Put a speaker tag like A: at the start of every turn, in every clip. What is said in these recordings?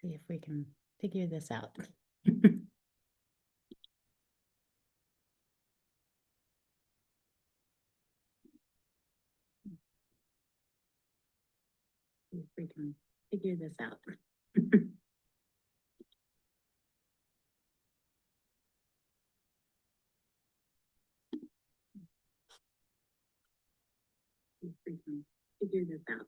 A: See if we can figure this out. See if we can figure this out. See if we can figure this out.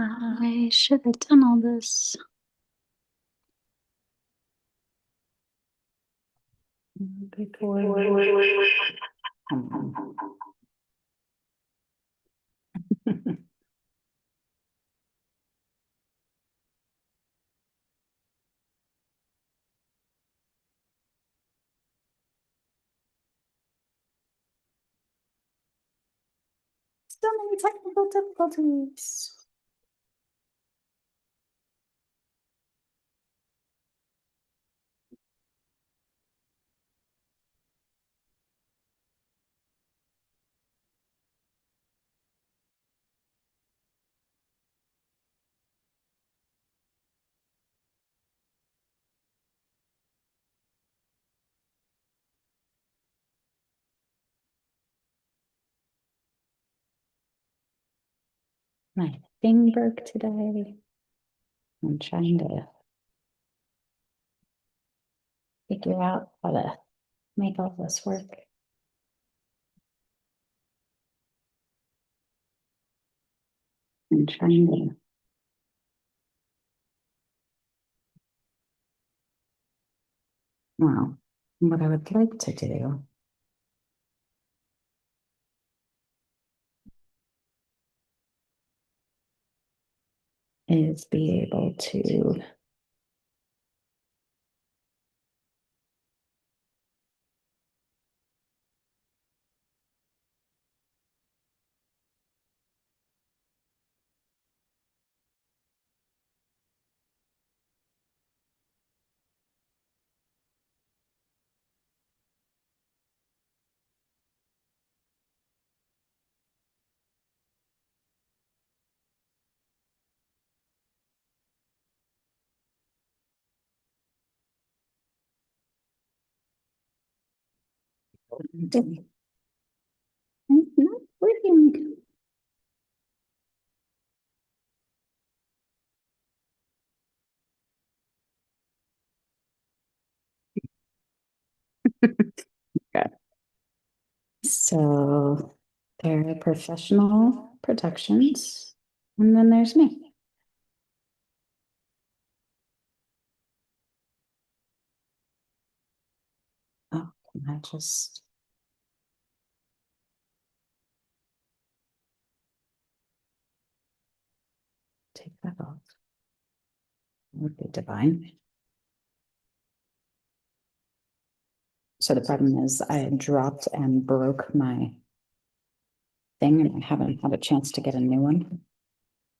A: I should have done all this before. So many technical difficulties. My thing broke today. I'm trying to figure out how to make all this work. I'm trying to well, what I would like to do is be able to it's not working. Okay. So there are professional productions, and then there's me. Oh, can I just take that off? Would be divine. So the problem is I had dropped and broke my thing and I haven't had a chance to get a new one.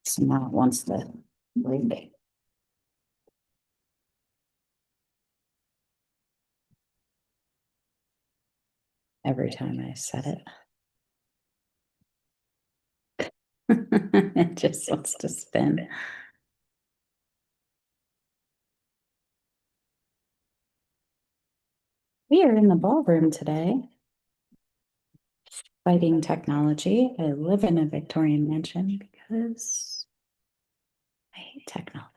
A: So now it wants to break. Every time I set it. It just wants to spin. We are in the ballroom today. Fighting technology. I live in a Victorian mansion because I hate technology.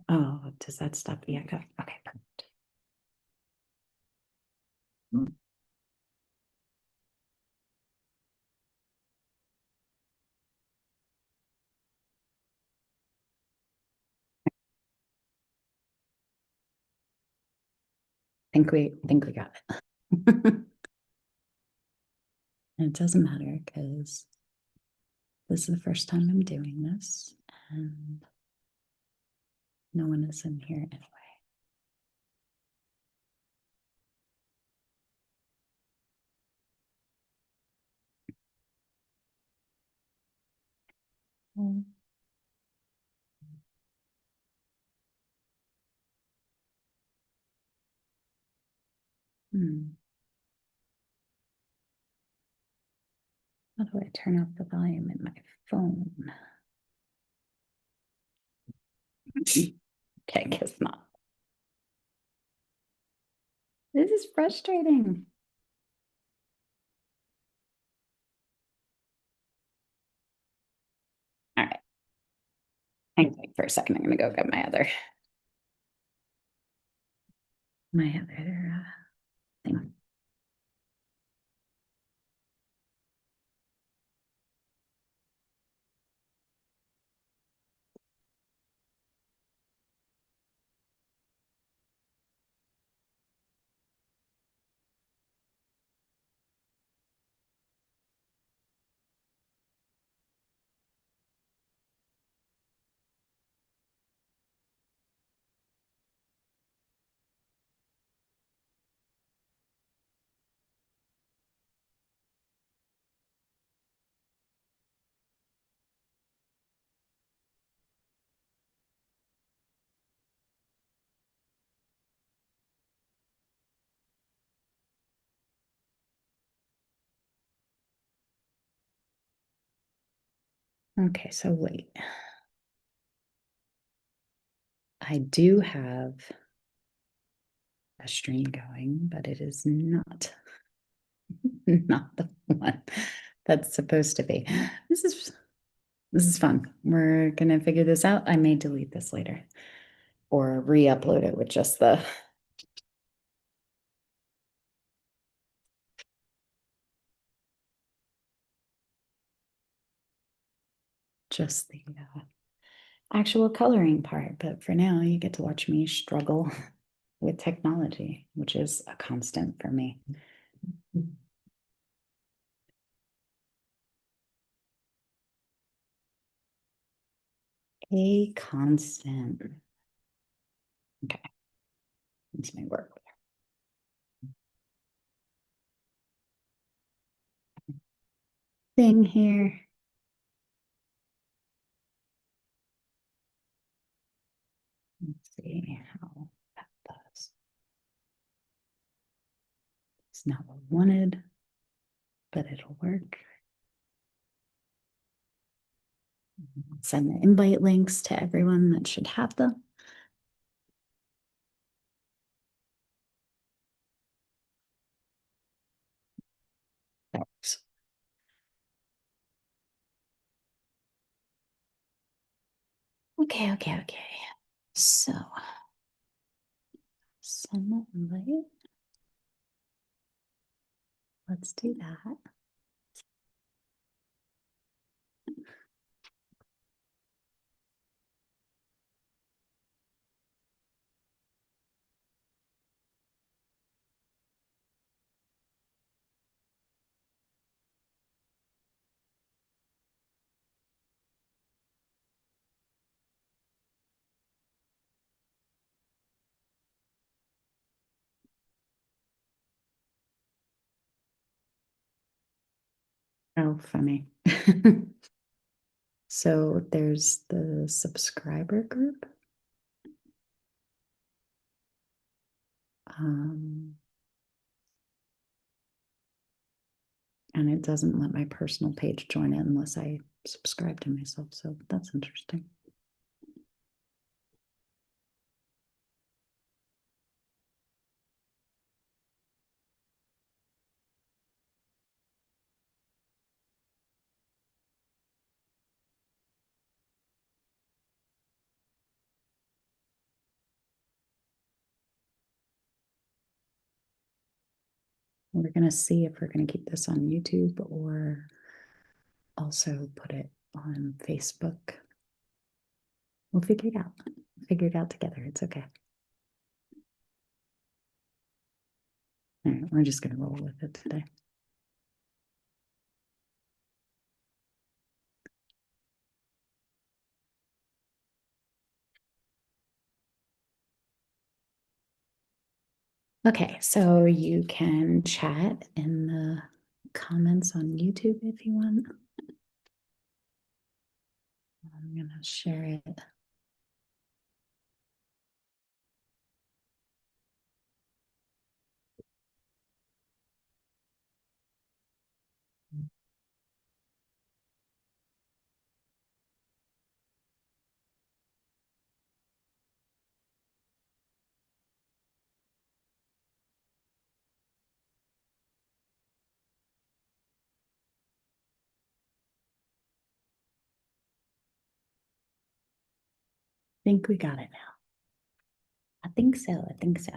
A: Oh, does that stop the echo? Okay, perfect. Think we got it. It doesn't matter because this is the first time I'm doing this and no one is in here anyway. Hmm. How do I turn off the volume in my phone? Okay, guess not. This is frustrating. All right. Hang tight for a second. I'm gonna go get my other thing. Okay, so wait. I do have a stream going, but it is not not the one that's supposed to be. This is fun. We're gonna figure this out. I may delete this later or re-upload it with just the actual coloring part. But for now, you get to watch me struggle with technology, which is a constant for me. A constant. Okay. This may work. Thing here. Let's see how that does. It's not what I wanted, but it'll work. Send the invite links to everyone that should have them. That works. Okay. So send the invite. Let's do that. Oh, funny. So there's the subscriber group. Um, And it doesn't let my personal page join it unless I subscribe to myself. So that's interesting. We're going to see if we're going to keep this on YouTube or also put it on Facebook. We'll figure it out. Figure it out together. It's okay. All right, we're just going to roll with it today. Okay, so you can chat in the comments on YouTube if you want. I'm going to share it. I think we got it now. I think so. I think so.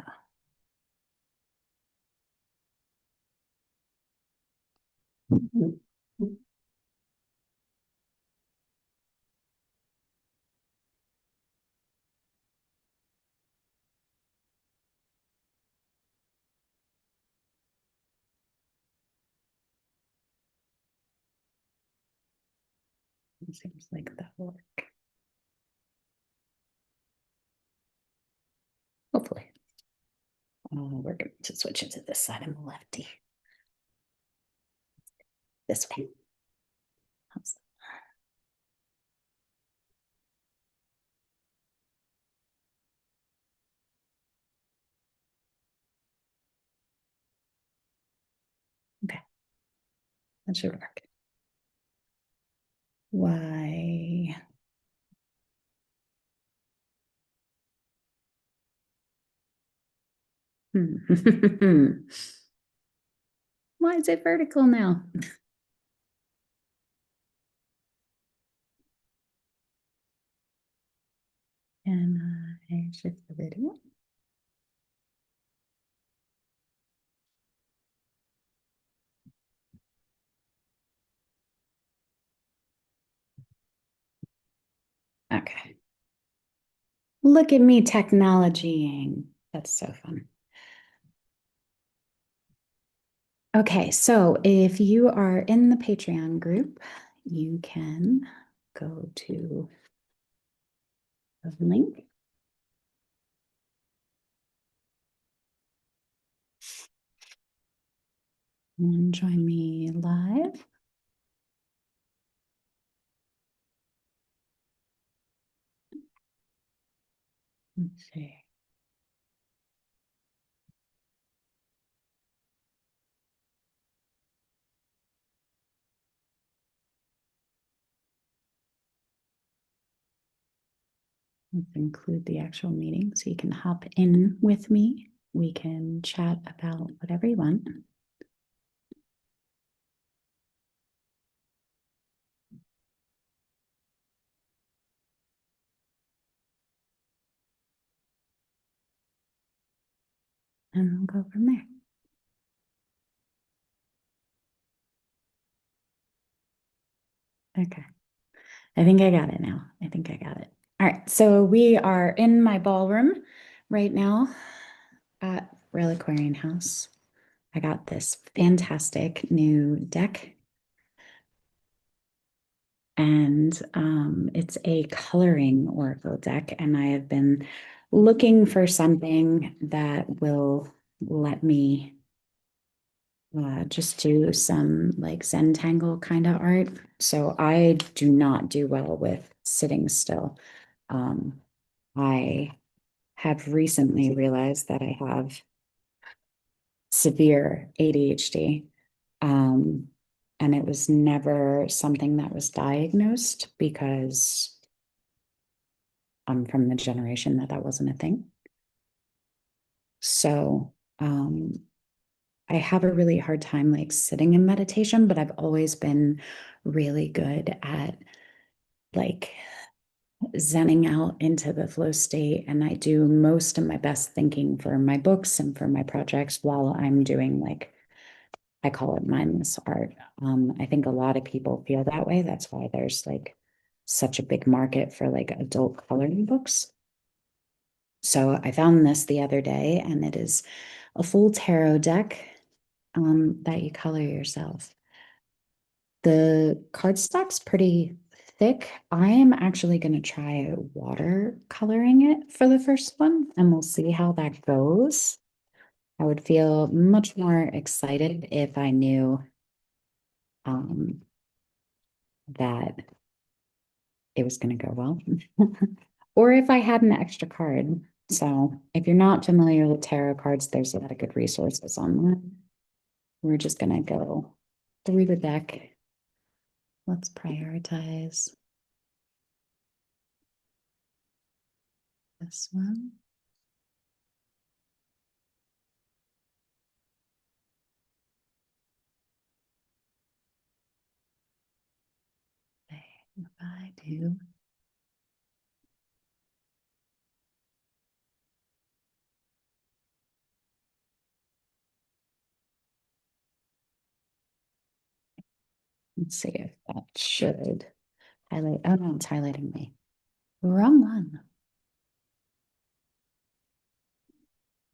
A: It seems like that will work. Hopefully. We're going to switch into this side. I'm a lefty. This way. How's that? Okay. That should work. Why? Why is it vertical now? And I shift the video. Okay. Look at me technologying. That's so fun. Okay, so if you are in the Patreon group, you can go to the link. And join me live. Let's see. Let's include the actual meeting so you can hop in with me. We can chat about whatever you want. And we'll go from there. Okay. I think I got it now. I think I got it. All right. So we are in my ballroom right now at Reliquarian House. I got this fantastic new deck. And it's a coloring oracle deck. And I have been looking for something that will let me just do some like Zentangle kind of art. So I do not do well with sitting still. I have recently realized that I have severe ADHD. And it was never something that was diagnosed because I'm from the generation that wasn't a thing. So I have a really hard time like sitting in meditation, but I've always been really good at like zenning out into the flow state. And I do most of my best thinking for my books and for my projects while I'm doing like, I call it mindless art. I think a lot of people feel that way. That's why there's like such a big market for like adult coloring books. So I found this the other day, and it is a full tarot deck that you color yourself. The cardstock's pretty thick. I am actually going to try watercoloring it for the first one, and we'll see how that goes. I would feel much more excited if I knew that it was going to go well, or if I had an extra card. So if you're not familiar with tarot cards, there's a lot of good resources online. We're just going to go through the deck. Let's prioritize this one. If I do. Let's see if that should highlight. Oh no, it's highlighting me. Wrong one.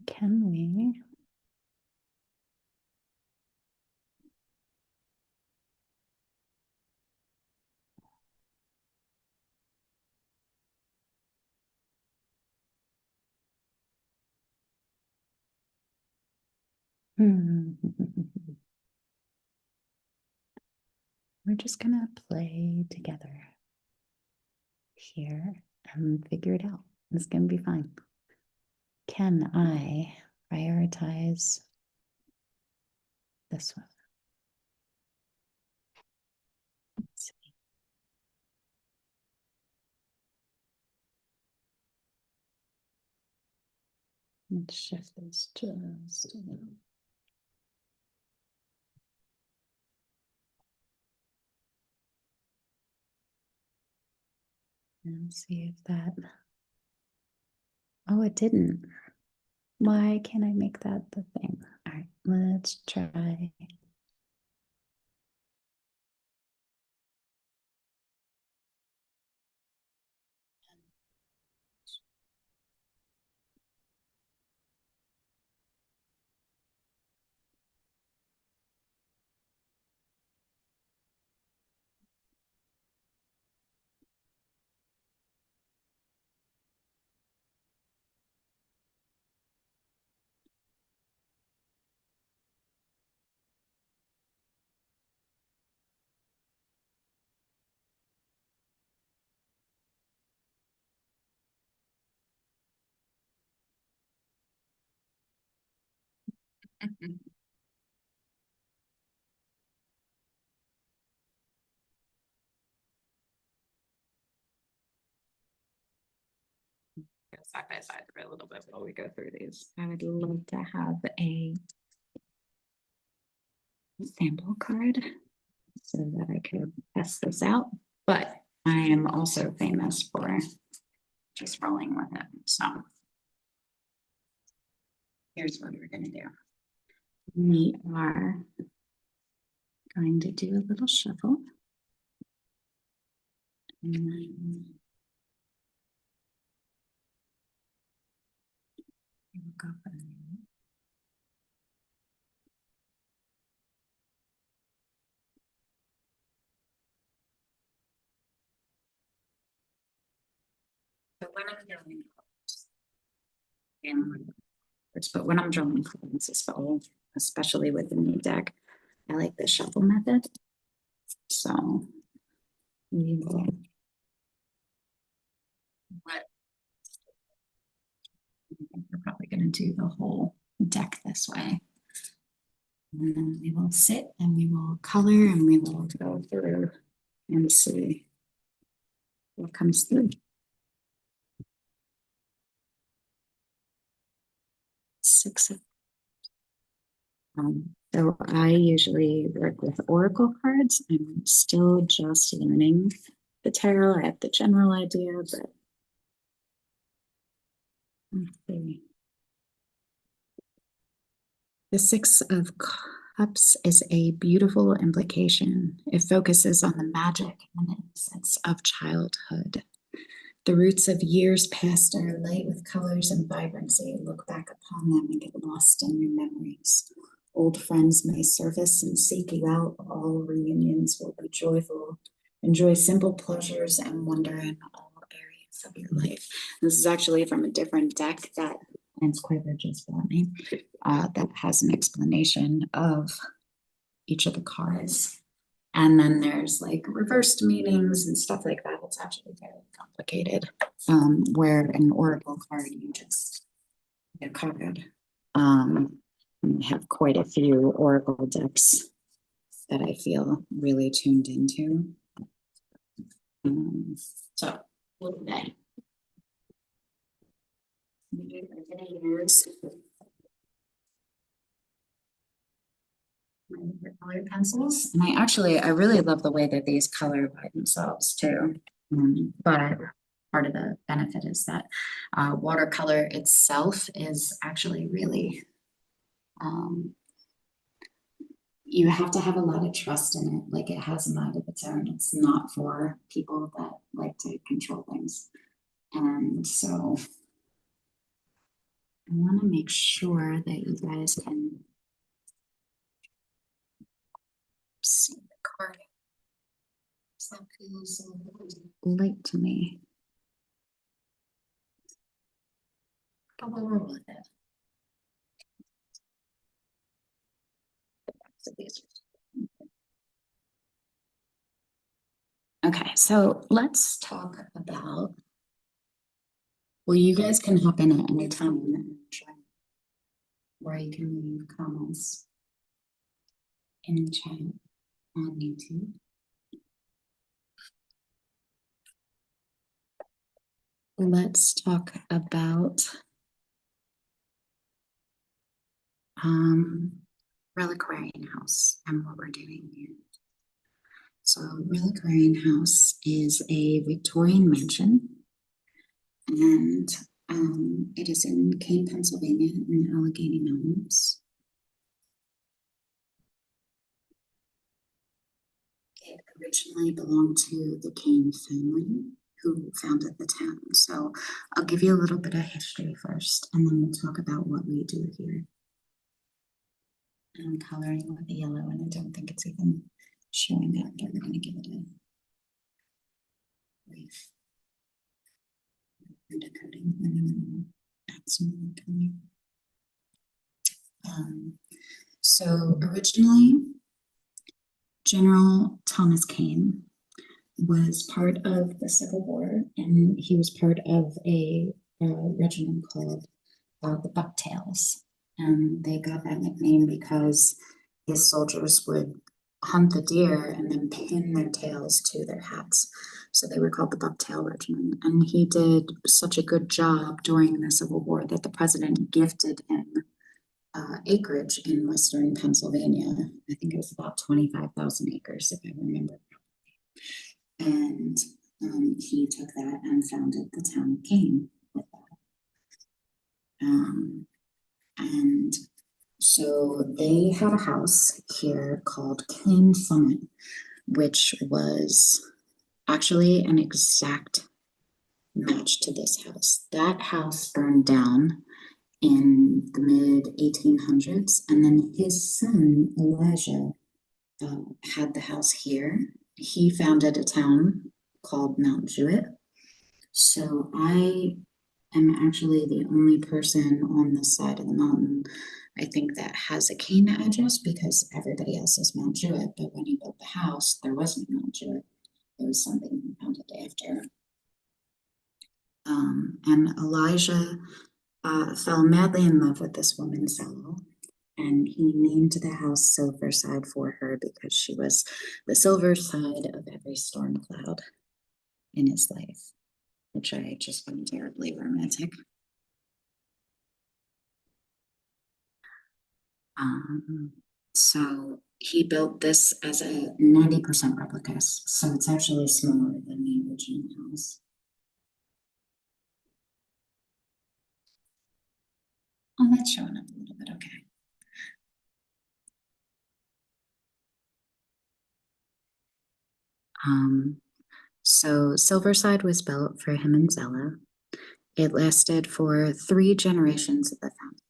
A: Can we? We're just gonna play together here and figure it out. It's gonna be fine. Can I prioritize this one? Let's see. Let's shift this just a little. And see if that. Oh, it didn't. Why can't I make that the thing? All right, let's try. Go side by side for a little bit while we go through these. I would love to have a sample card so that I could test this out, but I am also famous for just rolling with it. So here's what we're gonna do. We are going to do a little shuffle. And then we'll go from there. But when I'm drawing cards, especially with the new deck, I like the shuffle method. So we will we're probably going to do the whole deck this way. And then we will sit and we will color and we will go through and see what comes through. Six of so I usually work with oracle cards. I'm still just learning the tarot. I have the general idea, but let's see. The Six of Cups is a beautiful implication. It focuses on the magic and innocence of childhood. The roots of years past are light with colors and vibrancy. Look back upon them and get lost in your memories. Old friends may surface and seek you out. All reunions will be joyful. Enjoy simple pleasures and wonder in all areas of your life. This is actually from a different deck that Lance Quiver just brought me. That has an explanation of each of the cards. And then there's like reversed meanings and stuff like that. It's actually very complicated. Where an oracle card, you just get a card. I have quite a few oracle decks that I feel really tuned into. So, what today? My favorite color pencils, and I really love the way that these color by themselves too. But part of the benefit is that watercolor itself is actually really you have to have a lot of trust in it. Like it has a mind of its own. It's not for people that like to control things. And so I want to make sure that you guys can see the card. That feels light to me. But we'll roll with it. Okay, so let's talk about, well, you guys can hop in at any time and try, or you can leave comments in the chat on YouTube. Let's talk about Reliquarian House and what we're doing here. So Reliquarian House is a Victorian mansion, and it is in Kane, Pennsylvania, in the Allegheny Mountains. It originally belonged to the Kane family, who founded the town. So I'll give you a little bit of history first, and then we'll talk about what we do here. I'm coloring with the yellow, and I don't think it's even showing up, but we're going to give it a brief undercoating, and then add some more color. So originally, General Thomas Kane was part of the Civil War, and he was part of a regiment called the Bucktails. And they got that nickname because his soldiers would hunt the deer and then pin their tails to their hats. So they were called the Bucktail Regiment. And he did such a good job during the Civil War that the president gifted him acreage in Western Pennsylvania. I think it was about 25,000 acres, if I remember correctly. And he took that and founded the town of Kane with that. And so they had a house here called Kane Summit, which was actually an exact match to this house. That house burned down in the mid 1800s, and then his son Elijah had the house here. He founded a town called Mount Jewett. So I am actually the only person on this side of the mountain, I think, that has a Kane address, because everybody else is Mount Jewett. But when he built the house, there wasn't Mount Jewett. There was something he founded after. And Elijah fell madly in love with this woman, Sal, and he named the house Silverside for her because she was the silver side of every storm cloud in his life, which I just find terribly romantic. So he built this as a 90% replica, so it's actually smaller than the original house. Oh, that's showing up a little bit, okay. So Silverside was built for him and Zella. It lasted for 3 generations of the family.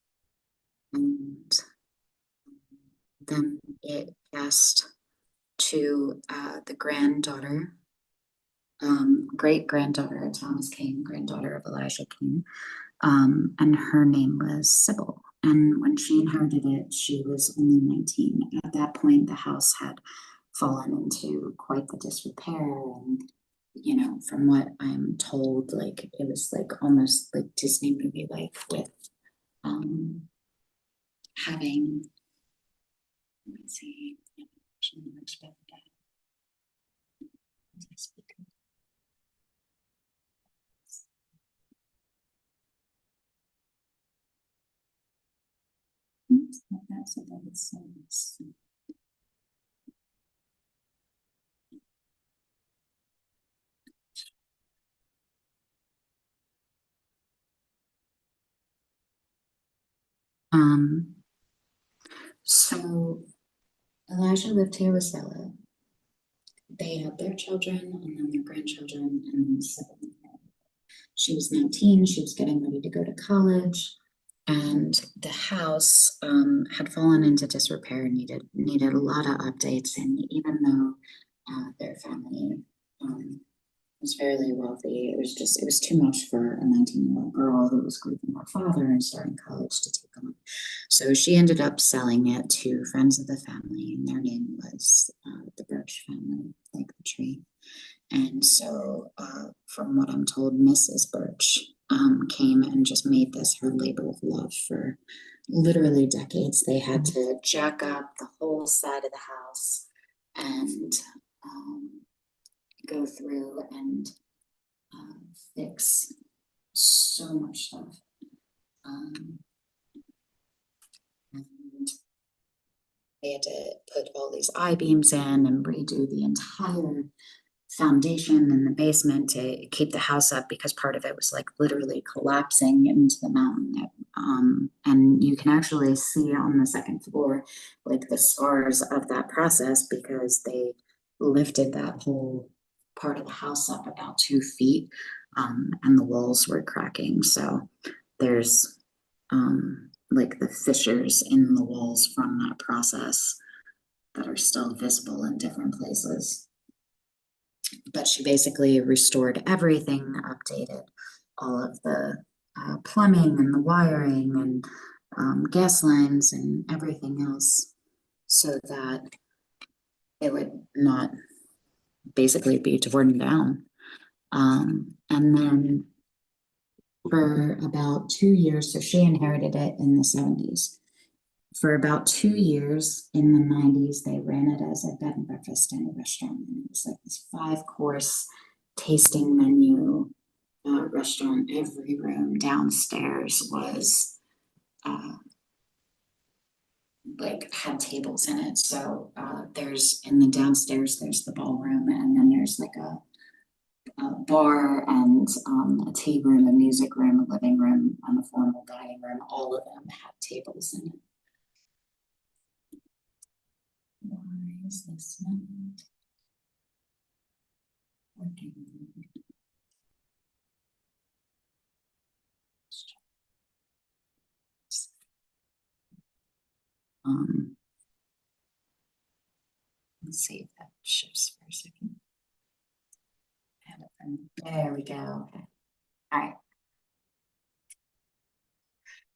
A: And then it passed to the granddaughter, great granddaughter of Thomas King, granddaughter of Elijah King. And her name was Sybil. And when she inherited it, she was only 19. At that point, the house had fallen into quite the disrepair. And, you know, from what I'm told, like it was like almost like Disney movie like with having, let me see, so Elijah lived here with Stella. They had their children and then their grandchildren, and then Sybil. She was 19, she was getting ready to go to college, and the house had fallen into disrepair and needed a lot of updates. And even though their family was fairly wealthy, it was too much for a 19-year-old girl who was grieving her father and starting college to take on. So she ended up selling it to friends of the family, and their name was the Birch family, like the tree. And so, from what I'm told, Mrs. Birch came and just made this her labor of love for literally decades. They had to jack up the whole side of the house and go through and fix so much stuff. And they had to put all these I-beams in and redo the entire foundation in the basement to keep the house up, because part of it was like literally collapsing into the mountain. And you can actually see on the second floor like the scars of that process, because they lifted that whole part of the house up about 2 feet, and the walls were cracking. So there's like the fissures in the walls from that process that are still visible in different places. But she basically restored everything, updated all of the plumbing and the wiring and gas lines and everything else, so that it would not basically be torn down. And then for about 2 years, so she inherited it in the 70s. For about 2 years in the 90s, they ran it as a bed and breakfast and a restaurant. And it was like this 5-course tasting menu restaurant. Every room downstairs was like had tables in it. So there's in the downstairs, there's the ballroom, and then there's like a bar and a tea room, a music room, a living room, and a formal dining room. All of them had tables in it. Why is this not working? Let's see if that shifts for a second. There we go. Okay. All right.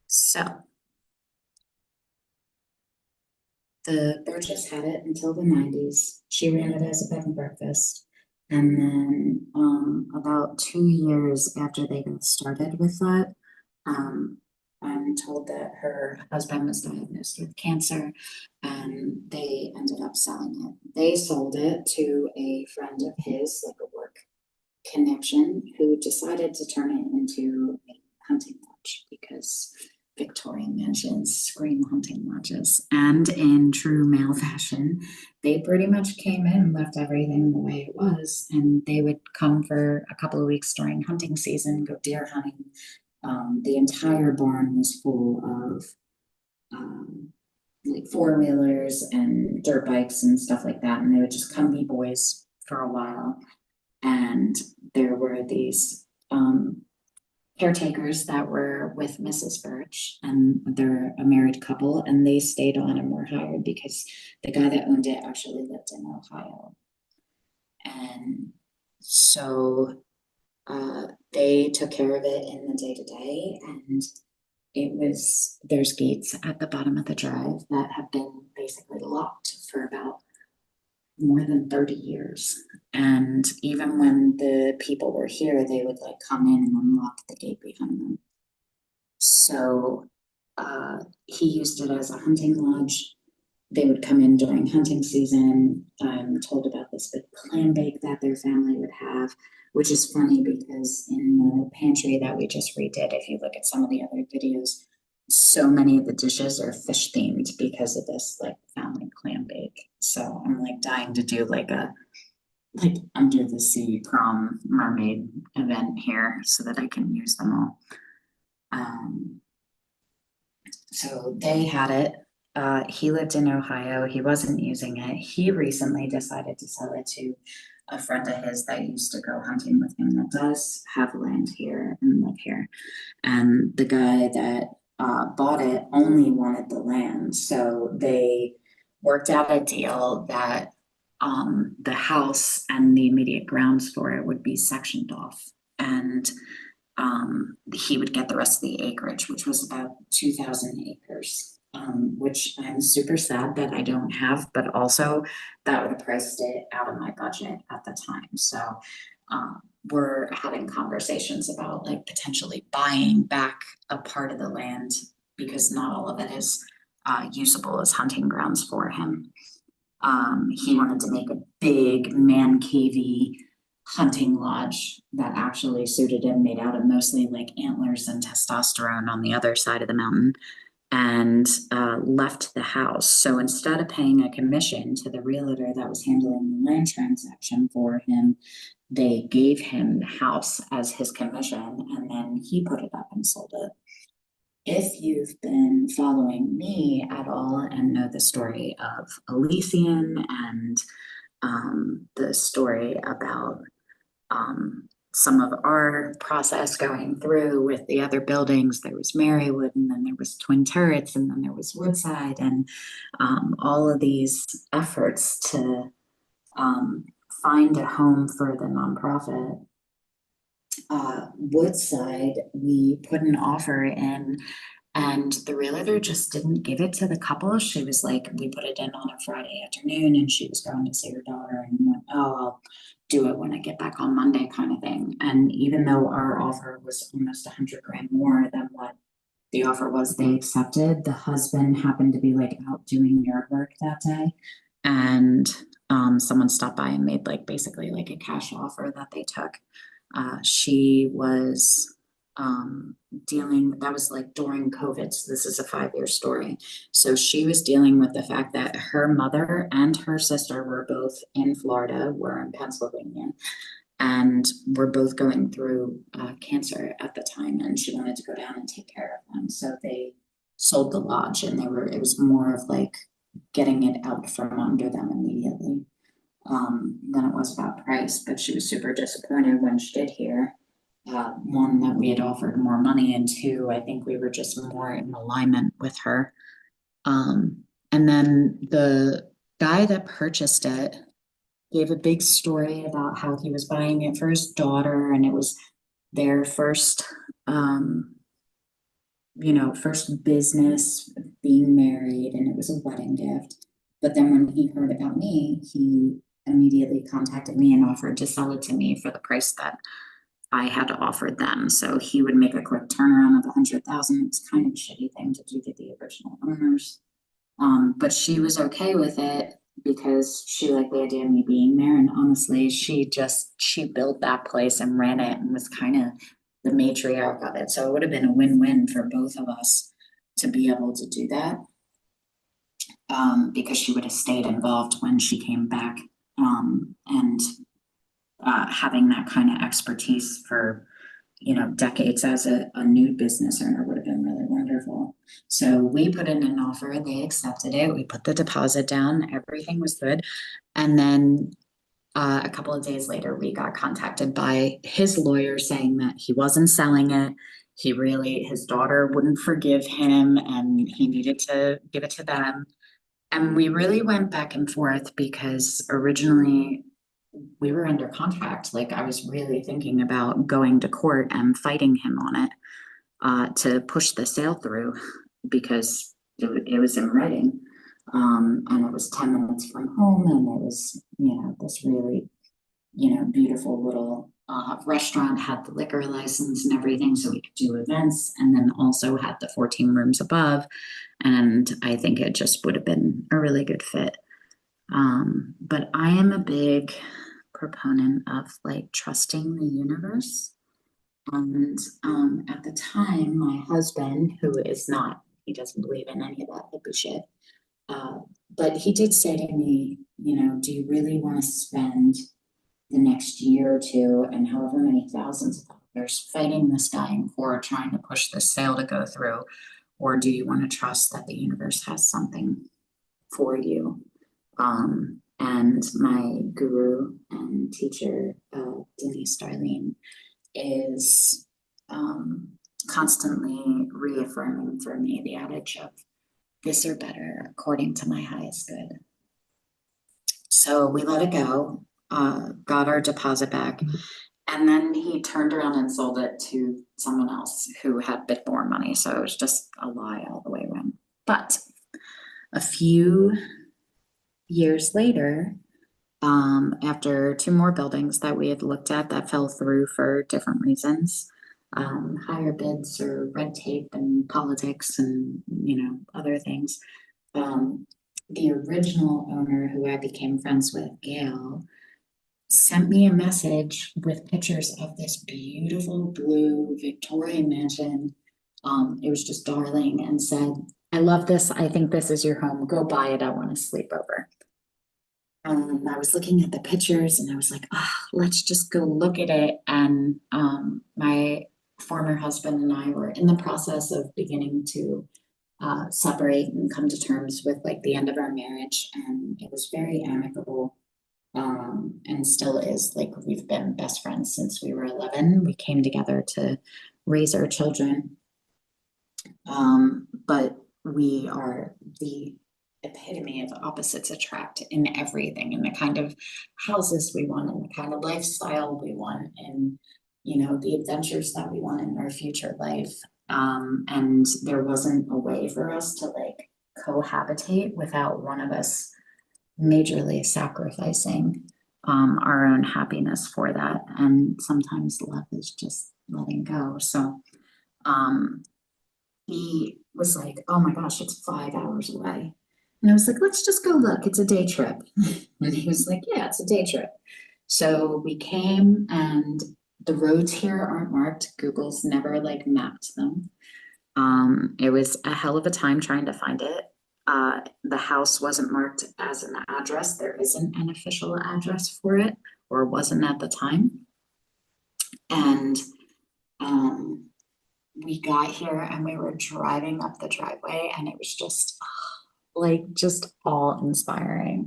A: So the Burgess had it until the 90s. She ran it as a bed and breakfast. And then about 2 years after they got started with that, I'm told that her husband was diagnosed with cancer and they ended up selling it. They sold it to a friend of his, like a work connection, who decided to turn it into a hunting lodge because Victorian mansions scream hunting lodges. And in true male fashion, they pretty much came in, left everything the way it was, and they would come for a couple of weeks during hunting season, go deer hunting. The entire barn was full of like four-wheelers and dirt bikes and stuff like that, and they would just come be boys for a while. And there were these caretakers that were with Mrs. Birch, and they're a married couple, and they stayed on and were hired because the guy that owned it actually lived in Ohio. And so they took care of it in the day-to-day, and there's gates at the bottom of the drive that have been basically locked for about more than 30 years. And even when the people were here, they would like come in and unlock the gate behind them. So he used it as a hunting lodge. They would come in during hunting season. I'm told about this big clam bake that their family would have, which is funny because in the pantry that we just redid, if you look at some of the other videos, so many of the dishes are fish themed because of this like family clam bake. So I'm like dying to do like a under the sea prom mermaid event here so that I can use them all. So they had it. He lived in Ohio. He wasn't using it. He recently decided to sell it to a friend of his that used to go hunting with him that does have land here and live here. And the guy that bought it only wanted the land. So they worked out a deal that the house and the immediate grounds for it would be sectioned off. And he would get the rest of the acreage, which was about 2,000 acres, which I'm super sad that I don't have, but also that would have priced it out of my budget at the time. So we're having conversations about like potentially buying back a part of the land because not all of it is usable as hunting grounds for him. He wanted to make a big man cavey hunting lodge that actually suited him, made out of mostly like antlers and testosterone on the other side of the mountain, and left the house. So instead of paying a commission to the realtor that was handling the land transaction for him, they gave him the house as his commission, and then he put it up and sold it. If you've been following me at all and know the story of Elysian and the story about some of our process going through with the other buildings, there was Marywood, and then there was Twin Turrets, and then there was Woodside, and all of these efforts to find a home for the nonprofit. Woodside, we put an offer in, and the realtor just didn't give it to the couple. She was like, we put it in on a Friday afternoon, and she was going to see her daughter, and went, oh, I'll do it when I get back on Monday, kind of thing. And even though our offer was almost 100 grand more than what the offer was, they accepted. The husband happened to be like out doing yard work that day, and someone stopped by and made like basically like a cash offer that they took. She was dealing, that was like during COVID, so this is a 5-year story. So she was dealing with the fact that her mother and her sister were both in Florida, were in Pennsylvania, and were both going through cancer at the time, and she wanted to go down and take care of them. So they sold the lodge, and it was more of like getting it out from under them immediately than it was about price. But she was super disappointed when she did hear one, that we had offered more money, and two, I think we were just more in alignment with her. And then the guy that purchased it gave a big story about how he was buying it for his daughter, and it was their first first business being married, and it was a wedding gift. But then when he heard about me, he immediately contacted me and offered to sell it to me for the price that I had offered them. So he would make a quick turnaround of 100,000. It's kind of a shitty thing to do to the original owners. But she was okay with it because she liked the idea of me being there. And honestly, she built that place and ran it and was kind of the matriarch of it. So it would have been a win-win for both of us to be able to do that. Because she would have stayed involved when she came back. And having that kind of expertise for, decades as a new business owner would have been really wonderful. So we put in an offer, they accepted it, we put the deposit down, everything was good. And then a couple of days later, we got contacted by his lawyer saying that he wasn't selling it. His daughter wouldn't forgive him and he needed to give it to them. And we really went back and forth because originally we were under contract. Like I was really thinking about going to court and fighting him on it to push the sale through because it was in writing. And it was 10 minutes from home and it was, this really, beautiful little restaurant, had the liquor license and everything so we could do events, and then also had the 14 rooms above. And I think it just would have been a really good fit. But I am a big proponent of like trusting the universe. And at the time, my husband, who is not, he doesn't believe in any of that hippie shit. But he did say to me, do you really want to spend the next year or two and however many thousands of dollars fighting this guy in court, trying to push this sale to go through? Or do you want to trust that the universe has something for you? And my guru and teacher, Denise Darlene, is constantly reaffirming for me the adage of this or better according to my highest good. So we let it go, got our deposit back, and then he turned around and sold it to someone else who had a bit more money. So it was just a lie all the way around. But a few years later, after 2 more buildings that we had looked at that fell through for different reasons, higher bids or red tape and politics and, other things. The original owner who I became friends with, Gail, sent me a message with pictures of this beautiful blue Victorian mansion. It was just darling, and said, I love this. I think this is your home. Go buy it. I want to sleep over. And I was looking at the pictures and I was like, let's just go look at it. And my former husband and I were in the process of beginning to separate and come to terms with like the end of our marriage. And it was very amicable. And still is. Like we've been best friends since we were 11. We came together to raise our children. But we are the epitome of opposites attract in everything, in the kind of houses we want, in the kind of lifestyle we want, and the adventures that we want in our future life. And there wasn't a way for us to like cohabitate without one of us majorly sacrificing our own happiness for that. And sometimes love is just letting go. So he was like, oh my gosh, it's 5 hours away. And I was like, let's just go look. It's a day trip. And he was like, yeah, it's a day trip. So we came, and the roads here aren't marked. Google's never like mapped them. It was a hell of a time trying to find it. The house wasn't marked as an address. There isn't an official address for it, or wasn't at the time. And we got here and we were driving up the driveway, and it was just just awe-inspiring.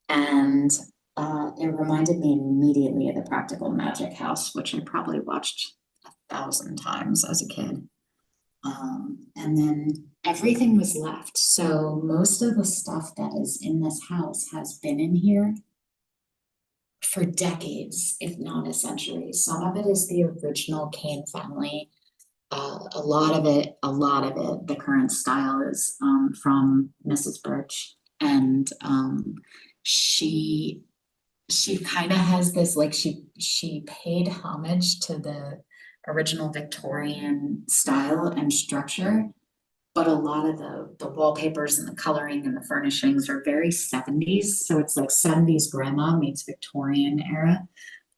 A: And it reminded me immediately of the Practical Magic house, which I probably watched 1,000 times as a kid. And then everything was left. So most of the stuff that is in this house has been in here for decades, if not a century. Some of it is the original Kane family. A lot of it, the current style is from Mrs. Birch. And she she kind of has this, like, she paid homage to the original Victorian style and structure, but a lot of the wallpapers and the coloring and the furnishings are very 70s. So it's like 70s grandma meets Victorian era.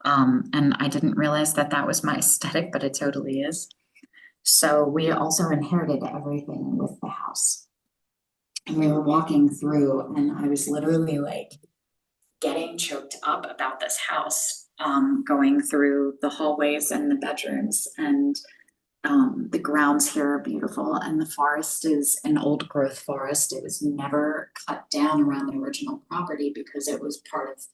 A: And I didn't realize that that was my aesthetic, but it totally is. So we also inherited everything with the house. And we were walking through, and I was literally like getting choked up about this house, going through the hallways and the bedrooms. And the grounds here are beautiful, and the forest is an old growth forest. It was never cut down around the original property because it was part of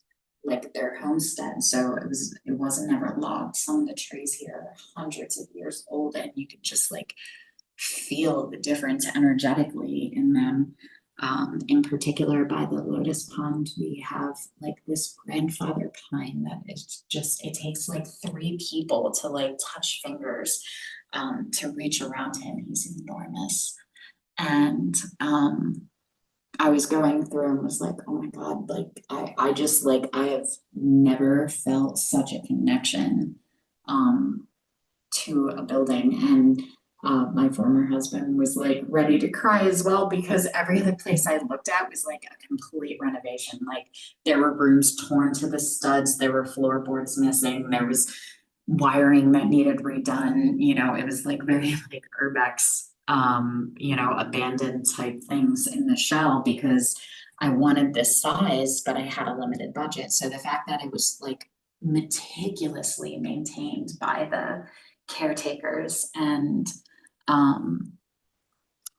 A: like their homestead. So it wasn't ever logged. Some of the trees here are hundreds of years old, and you could just like feel the difference energetically in them. In particular, by the lotus pond, we have like this grandfather pine that is just, it takes like 3 people to like touch fingers to reach around him. He's enormous. And I was going through and was like, oh my God, like I just like, I have never felt such a connection to a building. And my former husband was like ready to cry as well, because every other place I looked at was like a complete renovation. Like there were rooms torn to the studs, there were floorboards missing, there was wiring that needed redone. You know, it was like very like urbex, you know, abandoned type things in the shell, because I wanted this size, but I had a limited budget. So the fact that it was like meticulously maintained by the caretakers and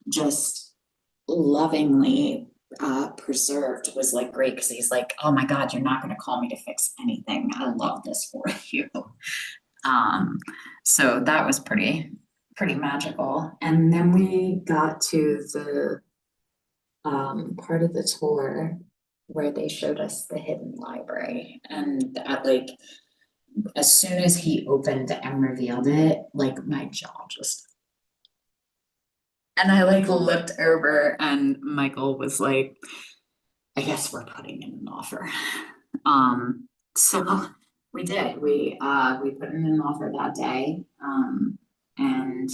A: just lovingly preserved was like great, because he's like, oh my God, you're not going to call me to fix anything. I love this for you. So that was pretty magical. And then we got to the part of the tour where they showed us the hidden library, and at like as soon as he opened and revealed it, like my jaw just, and I like looked over and Michael was like, I guess we're putting in an offer. So we did. We put in an offer that day, and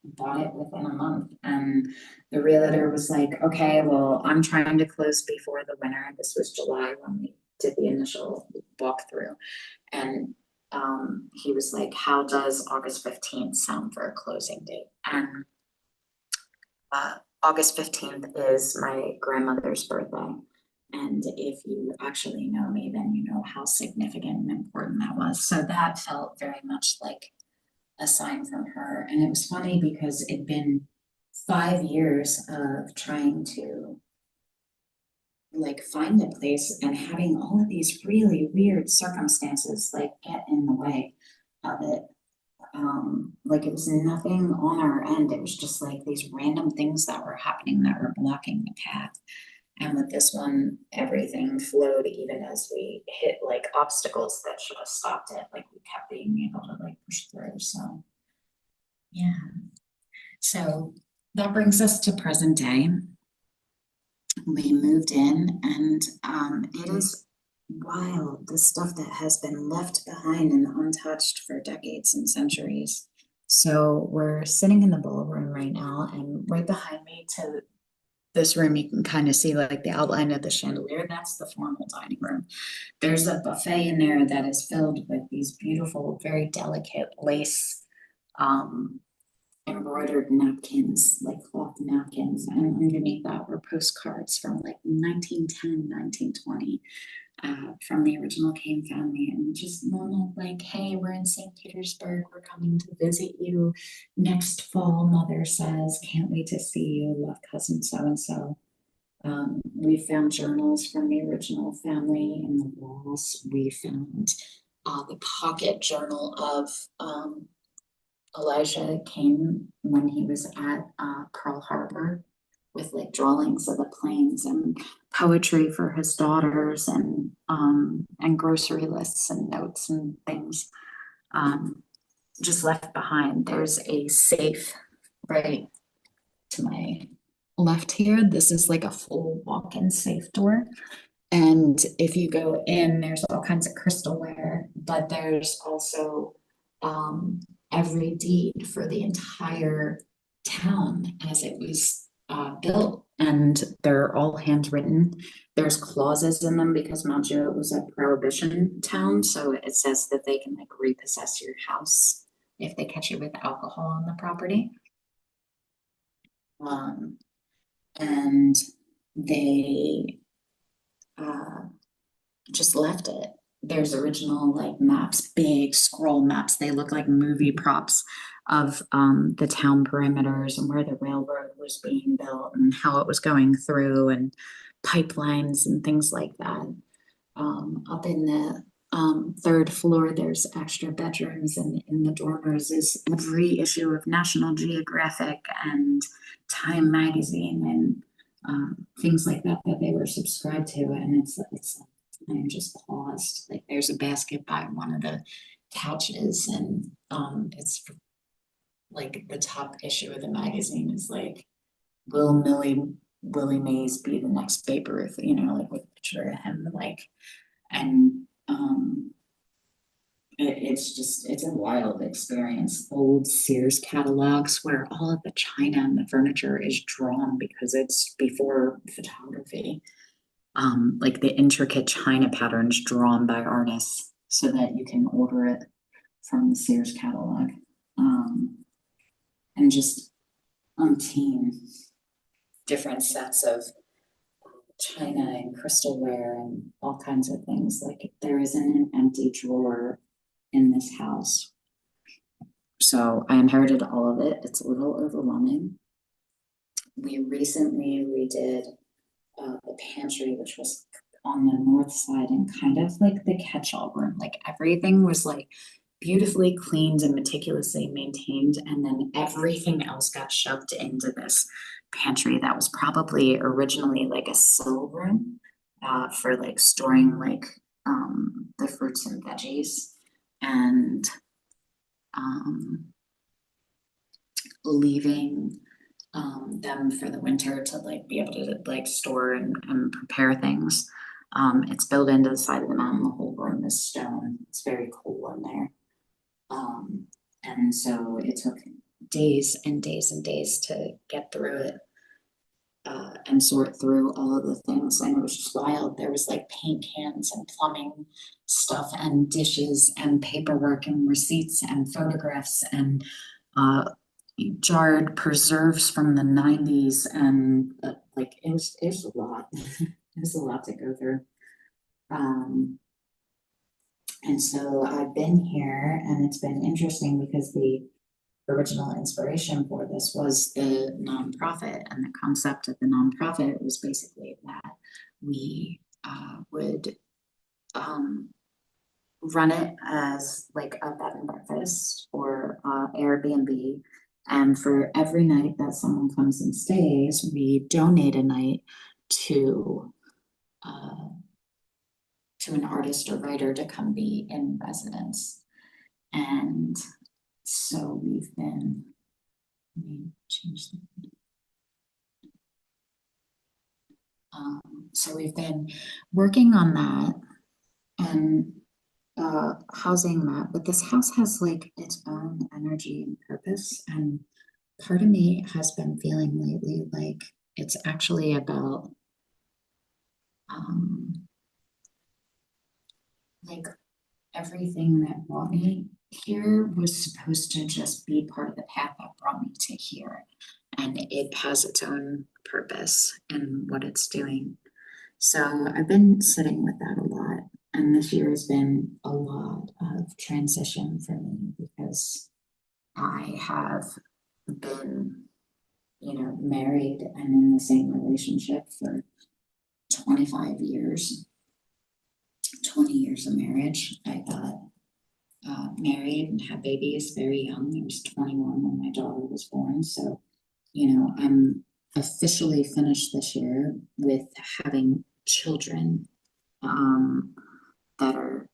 A: bought it within a month. And the realtor was like, okay, well, I'm trying to close before the winter. This was July when we did the initial walkthrough. And he was like, how does August 15th sound for a closing date? And August 15th is my grandmother's birthday. And if you actually know me, then you know how significant and important that was. So that felt very much like a sign from her. And it was funny because it'd been 5 years of trying to like find the place and having all of these really weird circumstances like get in the way of it. Like it was nothing on our end. It was just like these random things that were happening that were blocking the path. And with this one, everything flowed even as we hit like obstacles that should have stopped it. Like we kept being able to like push through. So yeah. So that brings us to present day. We moved in, and it is wild, the stuff that has been left behind and untouched for decades and centuries. So we're sitting in the ballroom right now, and right behind me to this room, you can kind of see like the outline of the chandelier. That's the formal dining room. There's a buffet in there that is filled with these beautiful, very delicate lace embroidered napkins, like cloth napkins, and underneath that were postcards from like 1910, 1920, from the original Kane family, and just normal like, hey, we're in St. Petersburg, we're coming to visit you next fall, mother says, can't wait to see you, love cousin so-and-so. We found journals from the original family in the walls. We found the pocket journal of Elijah Kane when he was at Pearl Harbor, with like drawings of the planes and poetry for his daughters, and grocery lists and notes and things just left behind. There's a safe right to my left here. This is like a full walk-in safe door. And if you go in, there's all kinds of crystalware, but there's also every deed for the entire town as it was built, and they're all handwritten. There's clauses in them because Mount was a prohibition town, so it says that they can like repossess your house if they catch you with alcohol on the property. Um, and they just left it. There's original like maps, big scroll maps. They look like movie props of the town perimeters and where the railroad was being built and how it was going through, and pipelines and things like that. Up in the third floor, there's extra bedrooms, and in the dormers is every issue of National Geographic and Time magazine and things like that that they were subscribed to. And it's I'm just paused. Like there's a basket by one of the couches, and it's like the top issue of the magazine is like, will Willie Mays be the next Babe Ruth? You know, like with a picture of him, like, and it's a wild experience. Old Sears catalogs where all of the china and the furniture is drawn because it's before photography. Like the intricate china patterns drawn by artists so that you can order it from the Sears catalog. And just umpteen different sets of china and crystalware and all kinds of things. Like there isn't an empty drawer in this house. So I inherited all of it. It's a little overwhelming. We recently redid the pantry, which was on the north side and kind of like the catch-all room. Like everything was like beautifully cleaned and meticulously maintained, and then everything else got shoved into this pantry that was probably originally like a sill room for like storing like the fruits and veggies, and leaving them for the winter to like be able to like store and prepare things. It's built into the side of the mountain. The whole room is stone. It's very cool in there. And so it took days and days and days to get through it and sort through all of the things. And it was just wild. There was like paint cans and plumbing stuff and dishes and paperwork and receipts and photographs and jarred preserves from the 90s, and like it was a lot. It was a lot to go through. And so I've been here, and it's been interesting because the original inspiration for this was the nonprofit, and the concept of the nonprofit was basically that we would run it as like a bed and breakfast or Airbnb. And for every night that someone comes and stays, we donate a night to an artist or writer to come be in residence. And so we've been, let me change that. So we've been working on that and housing that, but this house has like its own energy and purpose. And part of me has been feeling lately like it's actually about like everything that brought me here was supposed to just be part of the path that brought me to here. And it has its own purpose in what it's doing. So I've been sitting with that a lot. And this year has been a lot of transition for me because I have been, married and in the same relationship for 25 years, 20 years of marriage. I got married and had babies very young. I was 21 when my daughter was born. So, I'm officially finished this year with having children that are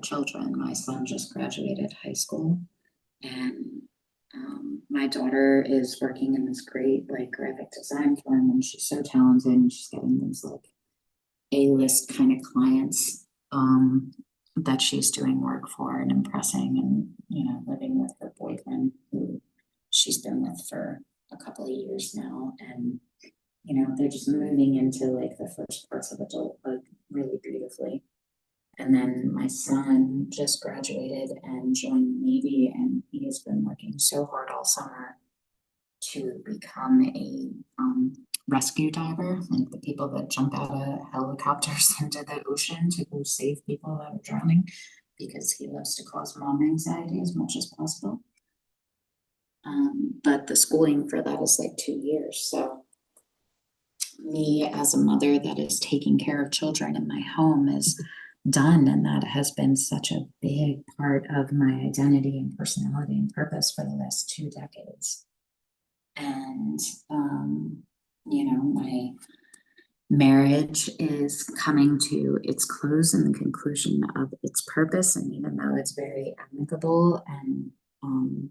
A: children. My son just graduated high school, and my daughter is working in this great like graphic design firm, and she's so talented, and she's getting these like A-list kind of clients that she's doing work for and impressing, and, you know, living with her boyfriend who she's been with for a couple of years now. And, you know, they're just moving into like the first parts of adulthood really beautifully. And then my son just graduated and joined the Navy, and he has been working so hard all summer to become a rescue diver, like the people that jump out of helicopters into the ocean to go save people that are drowning, because he loves to cause mom anxiety as much as possible. But the schooling for that is like 2 years. So me as a mother that is taking care of children in my home is done, and that has been such a big part of my identity and personality and purpose for the last 2 decades. And you know, my marriage is coming to its close and the conclusion of its purpose, and even though it's very amicable and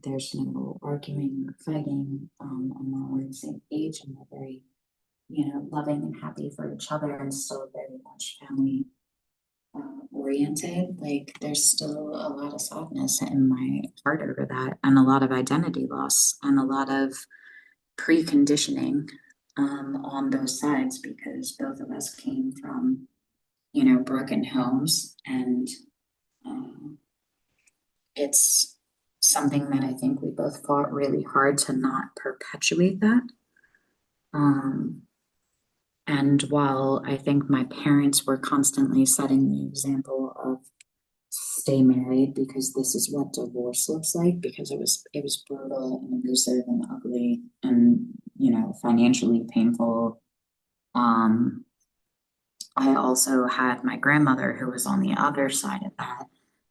A: there's no arguing or fighting, and we're on the same page, and we're very, you know, loving and happy for each other, and still very much family oriented, like there's still a lot of sadness in my heart over that, and a lot of identity loss, and a lot of preconditioning on both sides, because both of us came from, you know, broken homes, and it's something that I think we both fought really hard to not perpetuate that. And while I think my parents were constantly setting the example of stay married because this is what divorce looks like, because it was brutal and abusive and ugly and, you know, financially painful. I also had my grandmother who was on the other side of that,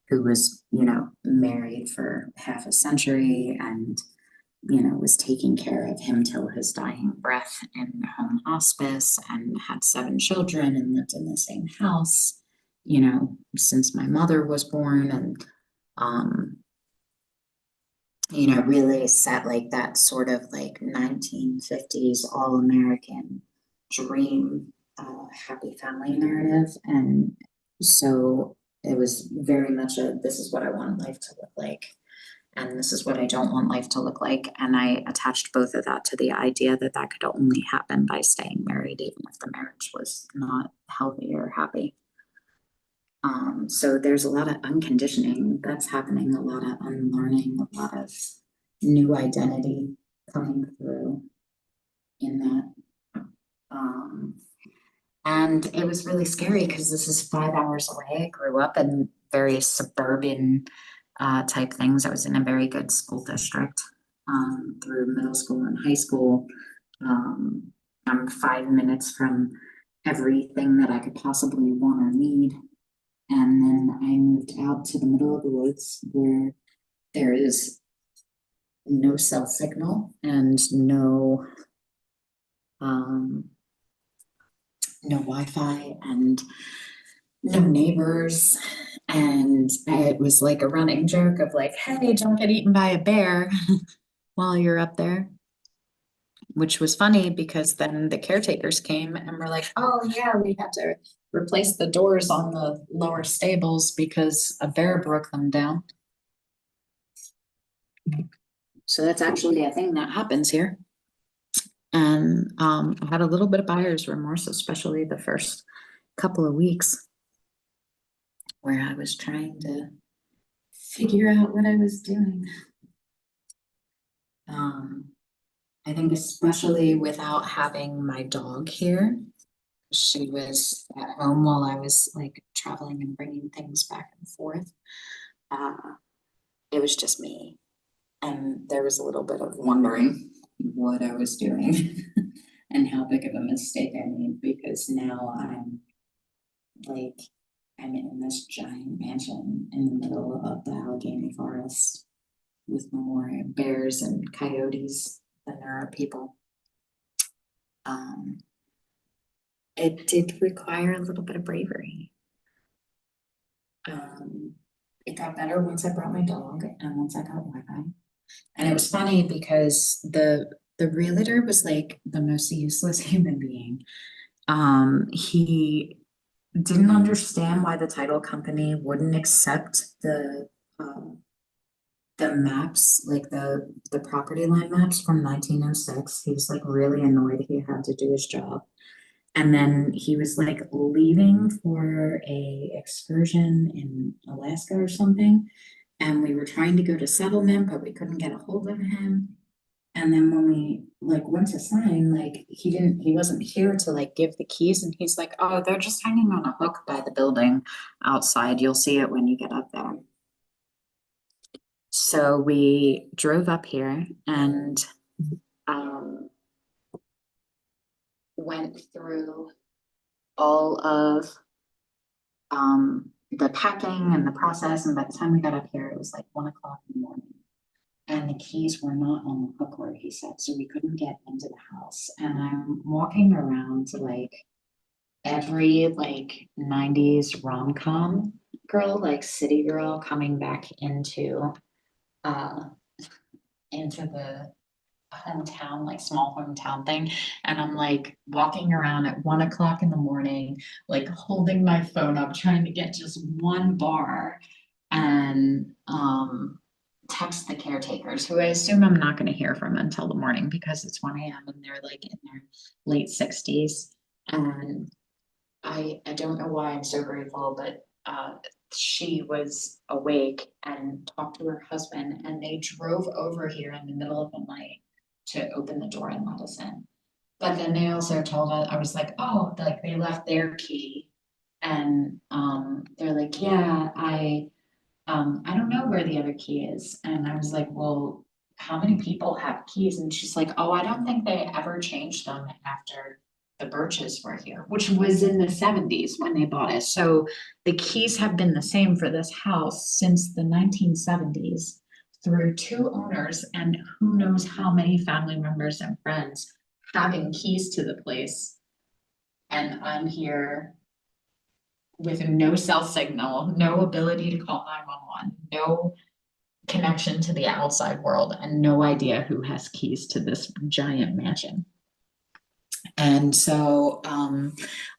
A: who was, you know, married for half a century and, you know, was taking care of him till his dying breath in home hospice, and had 7 children and lived in the same house, you know, since my mother was born, and you know, really set like that sort of like 1950s all-American dream, happy family narrative. And so it was very much this is what I want life to look like, and this is what I don't want life to look like. And I attached both of that to the idea that that could only happen by staying married, even if the marriage was not healthy or happy. So there's a lot of unconditioning that's happening, a lot of unlearning, a lot of new identity coming through in that. And it was really scary because this is 5 hours away. I grew up in very suburban type things. I was in a very good school district through middle school and high school. I'm 5 minutes from everything that I could possibly want or need. And then I moved out to the middle of the woods where there is no cell signal and no Wi-Fi and no neighbors. And it was like a running joke of like, hey, don't get eaten by a bear while you're up there. Which was funny because then the caretakers came and were like, oh yeah, we had to replace the doors on the lower stables because a bear broke them down. So that's actually a thing that happens here. And I had a little bit of buyer's remorse, especially the first couple of weeks where I was trying to figure out what I was doing. I think especially without having my dog here, she was at home while I was like traveling and bringing things back and forth. It was just me, and there was a little bit of wondering what I was doing and how big of a mistake I made, because now I'm in this giant mansion in the middle of the Allegheny forest with more bears and coyotes than there are people. It did require a little bit of bravery. It got better once I brought my dog and once I got Wi-Fi. And it was funny because the realtor was like the most useless human being. He didn't understand why the title company wouldn't accept the maps, like the property line maps from 1906. He was like really annoyed he had to do his job. And then he was like leaving for a excursion in Alaska or something. And we were trying to go to settlement, but we couldn't get a hold of him. And then when we like went to sign, like he wasn't here to like give the keys. And he's like, oh, they're just hanging on a hook by the building outside. You'll see it when you get up there. So we drove up here and um, went through all of the packing and the process. And by the time we got up here, it was like 1 o'clock in the morning. And the keys were not on the hook where he said, so we couldn't get into the house. And I'm walking around to like every like 90s rom-com girl, like city girl coming back uh into the hometown, like small hometown thing. And I'm like walking around at 1 o'clock in the morning, like holding my phone up, trying to get just one bar and text the caretakers, who I assume I'm not going to hear from until the morning because it's 1 a.m. and they're like in their late 60s. And I don't know why I'm so grateful, but she was awake and talked to her husband, and they drove over here in the middle of the night to open the door and let us in. But then they also told us, I was like, oh, like they left their key, and they're like, yeah, I don't know where the other key is. And I was like, well, how many people have keys? And she's like, oh, I don't think they ever changed them after the Birches were here, which was in the 70s when they bought it. So the keys have been the same for this house since the 1970s through two owners and who knows how many family members and friends having keys to the place. And I'm here with no cell signal, no ability to call 911, no connection to the outside world, and no idea who has keys to this giant mansion. And so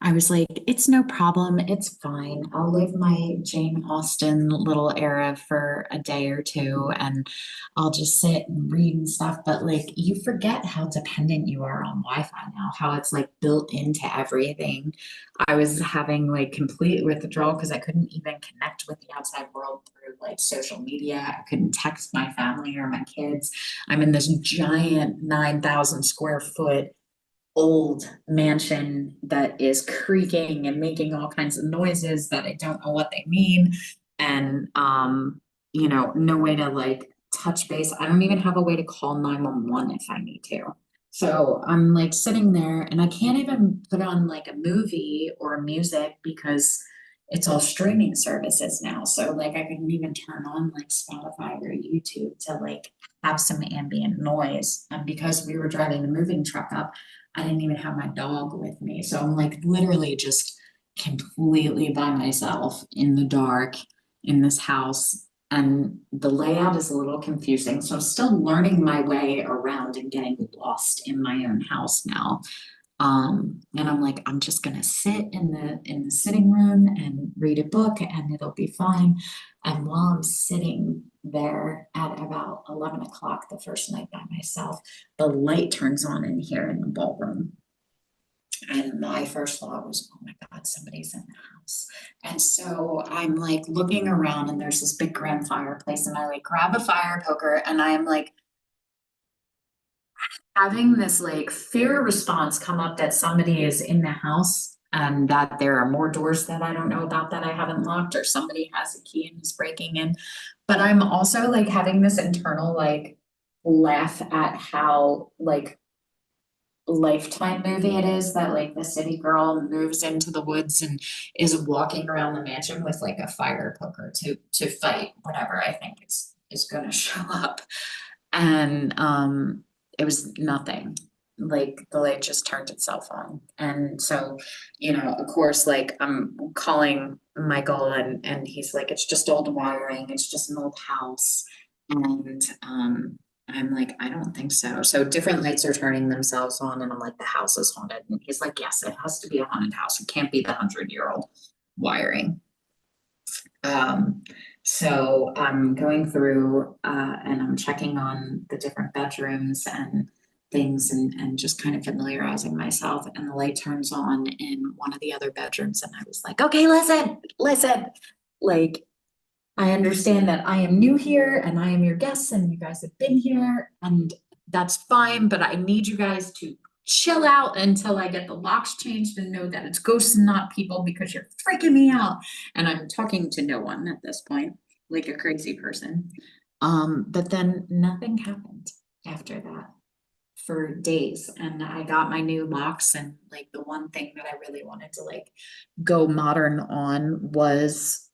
A: I was like, it's no problem. It's fine. I'll live my Jane Austen little era for a day or two and I'll just sit and read and stuff. But like, you forget how dependent you are on Wi-Fi now, how it's like built into everything. I was having like complete withdrawal because I couldn't even connect with the outside world through like social media. I couldn't text my family or my kids. I'm in this giant 9,000 square foot old mansion that is creaking and making all kinds of noises that I don't know what they mean. And no way to like touch base. I don't even have a way to call 911 if I need to. So I'm like sitting there and I can't even put on like a movie or music because it's all streaming services now. So like I couldn't even turn on like Spotify or YouTube to like have some ambient noise. And because we were driving the moving truck up, I didn't even have my dog with me. So I'm like literally just completely by myself in the dark in this house. And the layout is a little confusing. So I'm still learning my way around and getting lost in my own house now. And I'm like, I'm just gonna sit in the sitting room and read a book and it'll be fine. And while I'm sitting there at about 11 o'clock the first night by myself, the light turns on in here in the ballroom. And my first thought was, oh my God, somebody's in the house. And so I'm like looking around and there's this big grand fireplace and I like grab a fire poker and I am like having this like fear response come up that somebody is in the house and that there are more doors that I don't know about that I haven't locked or somebody has a key and is breaking in. But I'm also like having this internal like laugh at how like Lifetime movie it is that like the city girl moves into the woods and is walking around the mansion with like a fire poker to fight whatever I think is gonna show up. And it was nothing. Like the light just turned itself on. And so, of course, like I'm calling Michael and he's like, it's just old wiring, it's just an old house. And I'm like, I don't think so. So different lights are turning themselves on and I'm like, the house is haunted. And he's like, yes, it has to be a haunted house. It can't be the 100-year-old wiring. So I'm going through and I'm checking on the different bedrooms and things and just kind of familiarizing myself. And the light turns on in one of the other bedrooms. And I was like, okay, listen. Like, I understand that I am new here and I am your guests and you guys have been here and that's fine, but I need you guys to chill out until I get the locks changed and know that it's ghosts and not people because you're freaking me out. And I'm talking to no one at this point, like a crazy person. But then nothing happened after that for days. And I got my new locks and like the one thing that I really wanted to like go modern on was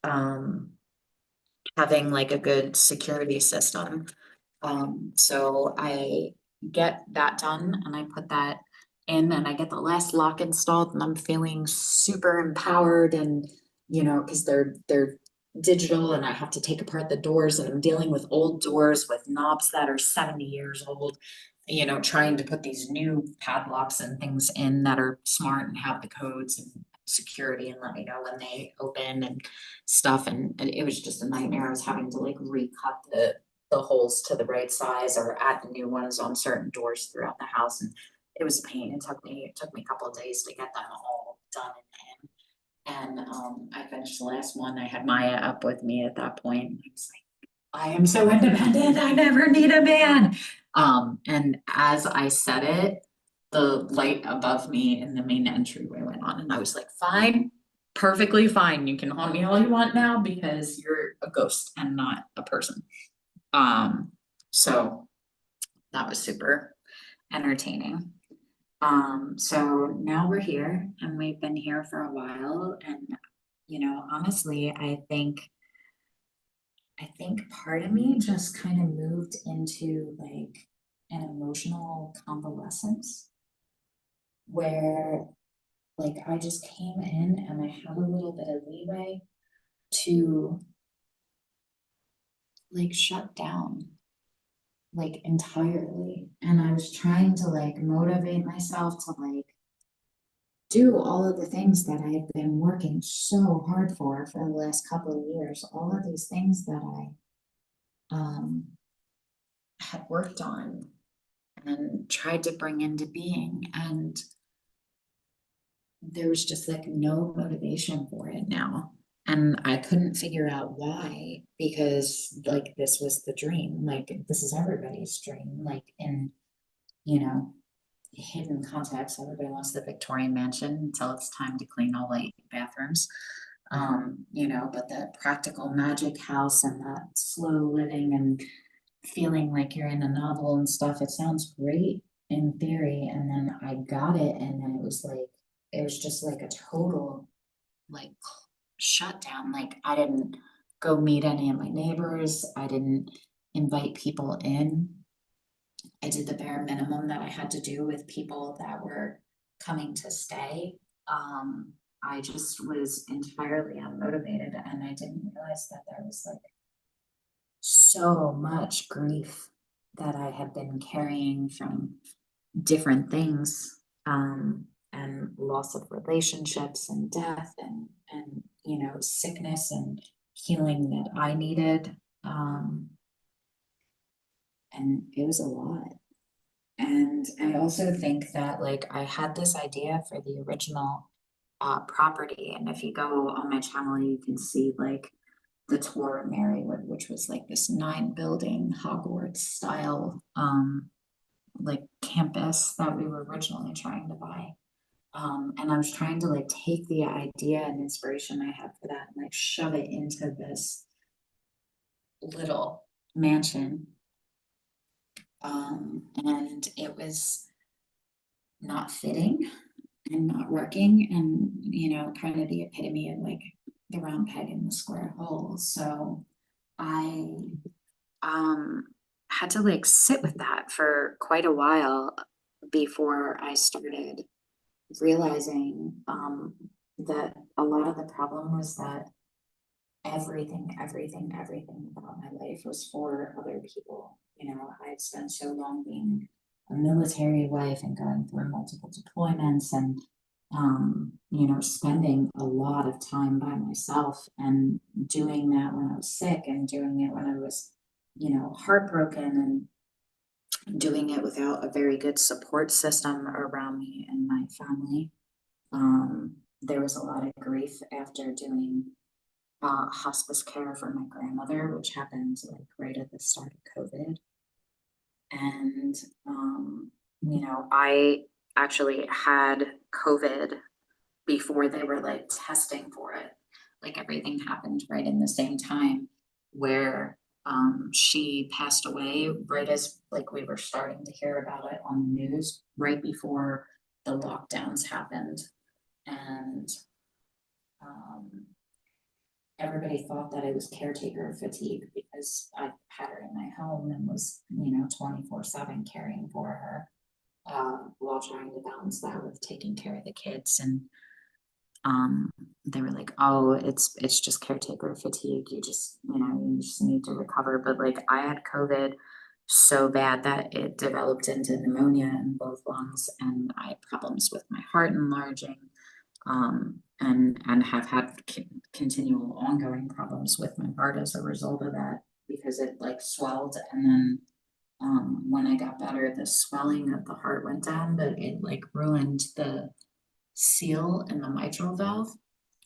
A: having like a good security system. So I get that done and I put that in and I get the last lock installed and I'm feeling super empowered and, you know, because they're digital and I have to take apart the doors and I'm dealing with old doors with knobs that are 70 years old, you know, trying to put these new padlocks and things in that are smart and have the codes and security and let me know when they open and stuff. And it was just a nightmare. I was having to like recut the holes to the right size or add the new ones on certain doors throughout the house. And it was a pain. It took me a couple of days to get them all done and I finished the last one. I had Maya up with me at that point. I was like, I am so independent. I never need a man. And as I said it, the light above me in the main entryway went on and I was like, fine, perfectly fine. You can haunt me all you want now because you're a ghost and not a person. So that was super entertaining. So now we're here and we've been here for a while and, you know, honestly, I think part of me just kind of moved into like an emotional convalescence where like I just came in and I had a little bit of leeway to like shut down like entirely. And I was trying to like motivate myself to like do all of the things that I've been working so hard for the last couple of years, all of these things that I had worked on and tried to bring into being. And there was just like no motivation for it now. And I couldn't figure out why, because like this was the dream, like this is everybody's dream, like in, you know, hidden context, everybody wants the Victorian mansion until it's time to clean all the bathrooms. You know, but that practical magic house and that slow living and feeling like you're in a novel and stuff, it sounds great in theory. And then I got it, and then it was just like a total like shutdown. Like I didn't go meet any of my neighbors, I didn't invite people in. I did the bare minimum that I had to do with people that were coming to stay. I just was entirely unmotivated and I didn't realize that there was like so much grief that I had been carrying from different things, and loss of relationships and death and you know, sickness and healing that I needed. And it was a lot. And I also think that like I had this idea for the original property. And if you go on my channel, you can see like the tour of Marywood, which was like this 9-building Hogwarts style like campus that we were originally trying to buy. And I was trying to like take the idea and inspiration I had for that and like shove it into this little mansion. And it was not fitting and not working and, you know, kind of the epitome of like the round peg in the square hole. So I had to like sit with that for quite a while before I started realizing that a lot of the problem was that everything about my life was for other people. You you know, I've spent so long being a military wife and going through multiple deployments and, you know, spending a lot of time by myself and doing that when I was sick and doing it when I was, you know, heartbroken and doing it without a very good support system around me and my family. There was a lot of grief after doing hospice care for my grandmother, which happened like right at the start of COVID. And, you know, I actually had COVID before they were like testing for it. Like everything happened right in the same time where she passed away right as like we were starting to hear about it on the news right before the lockdowns happened. And um, everybody thought that it was caretaker fatigue because I had her in my home and was, you know, 24/7 caring for her, while trying to balance that with taking care of the kids. And they were like, oh, it's just caretaker fatigue. You just, you know, you just need to recover. But like I had COVID so bad that it developed into pneumonia in both lungs, and I had problems with my heart enlarging, and have had continual ongoing problems with my heart as a result of that because it like swelled. And then when I got better, the swelling of the heart went down, but it like ruined the seal in the mitral valve.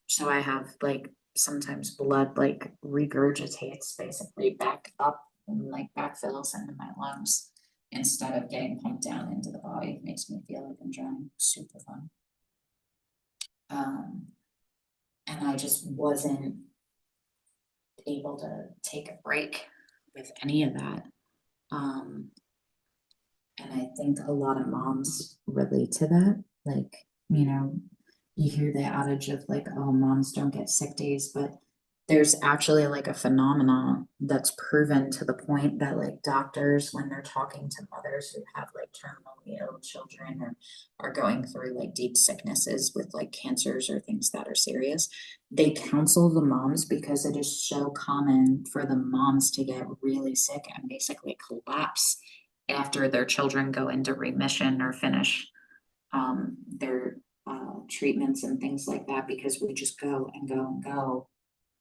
A: So I have like sometimes blood like regurgitates basically back up and like backfills into my lungs instead of getting pumped down into the body. It makes me feel like I'm drowning. Super fun. And I just wasn't able to take a break with any of that. And I think a lot of moms relate to that. Like, you know, you hear the adage of like, oh, moms don't get sick days, but there's actually like a phenomenon that's proven to the point that like doctors, when they're talking to mothers who have like terminally ill children or are going through like deep sicknesses with like cancers or things that are serious, they counsel the moms because it is so common for the moms to get really sick and basically collapse after their children go into remission or finish their treatments and things like that, because we just go and go and go.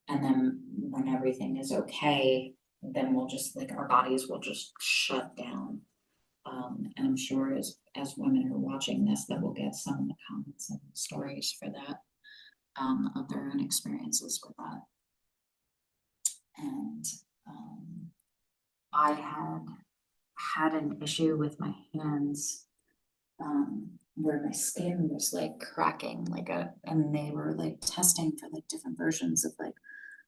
A: And then when everything is okay, then we'll just like our bodies will just shut down. And I'm sure as women are watching this, that we'll get some of the comments and stories for that, of their own experiences with that. And I had an issue with my hands, where my skin was like cracking, and they were like testing for like different versions of like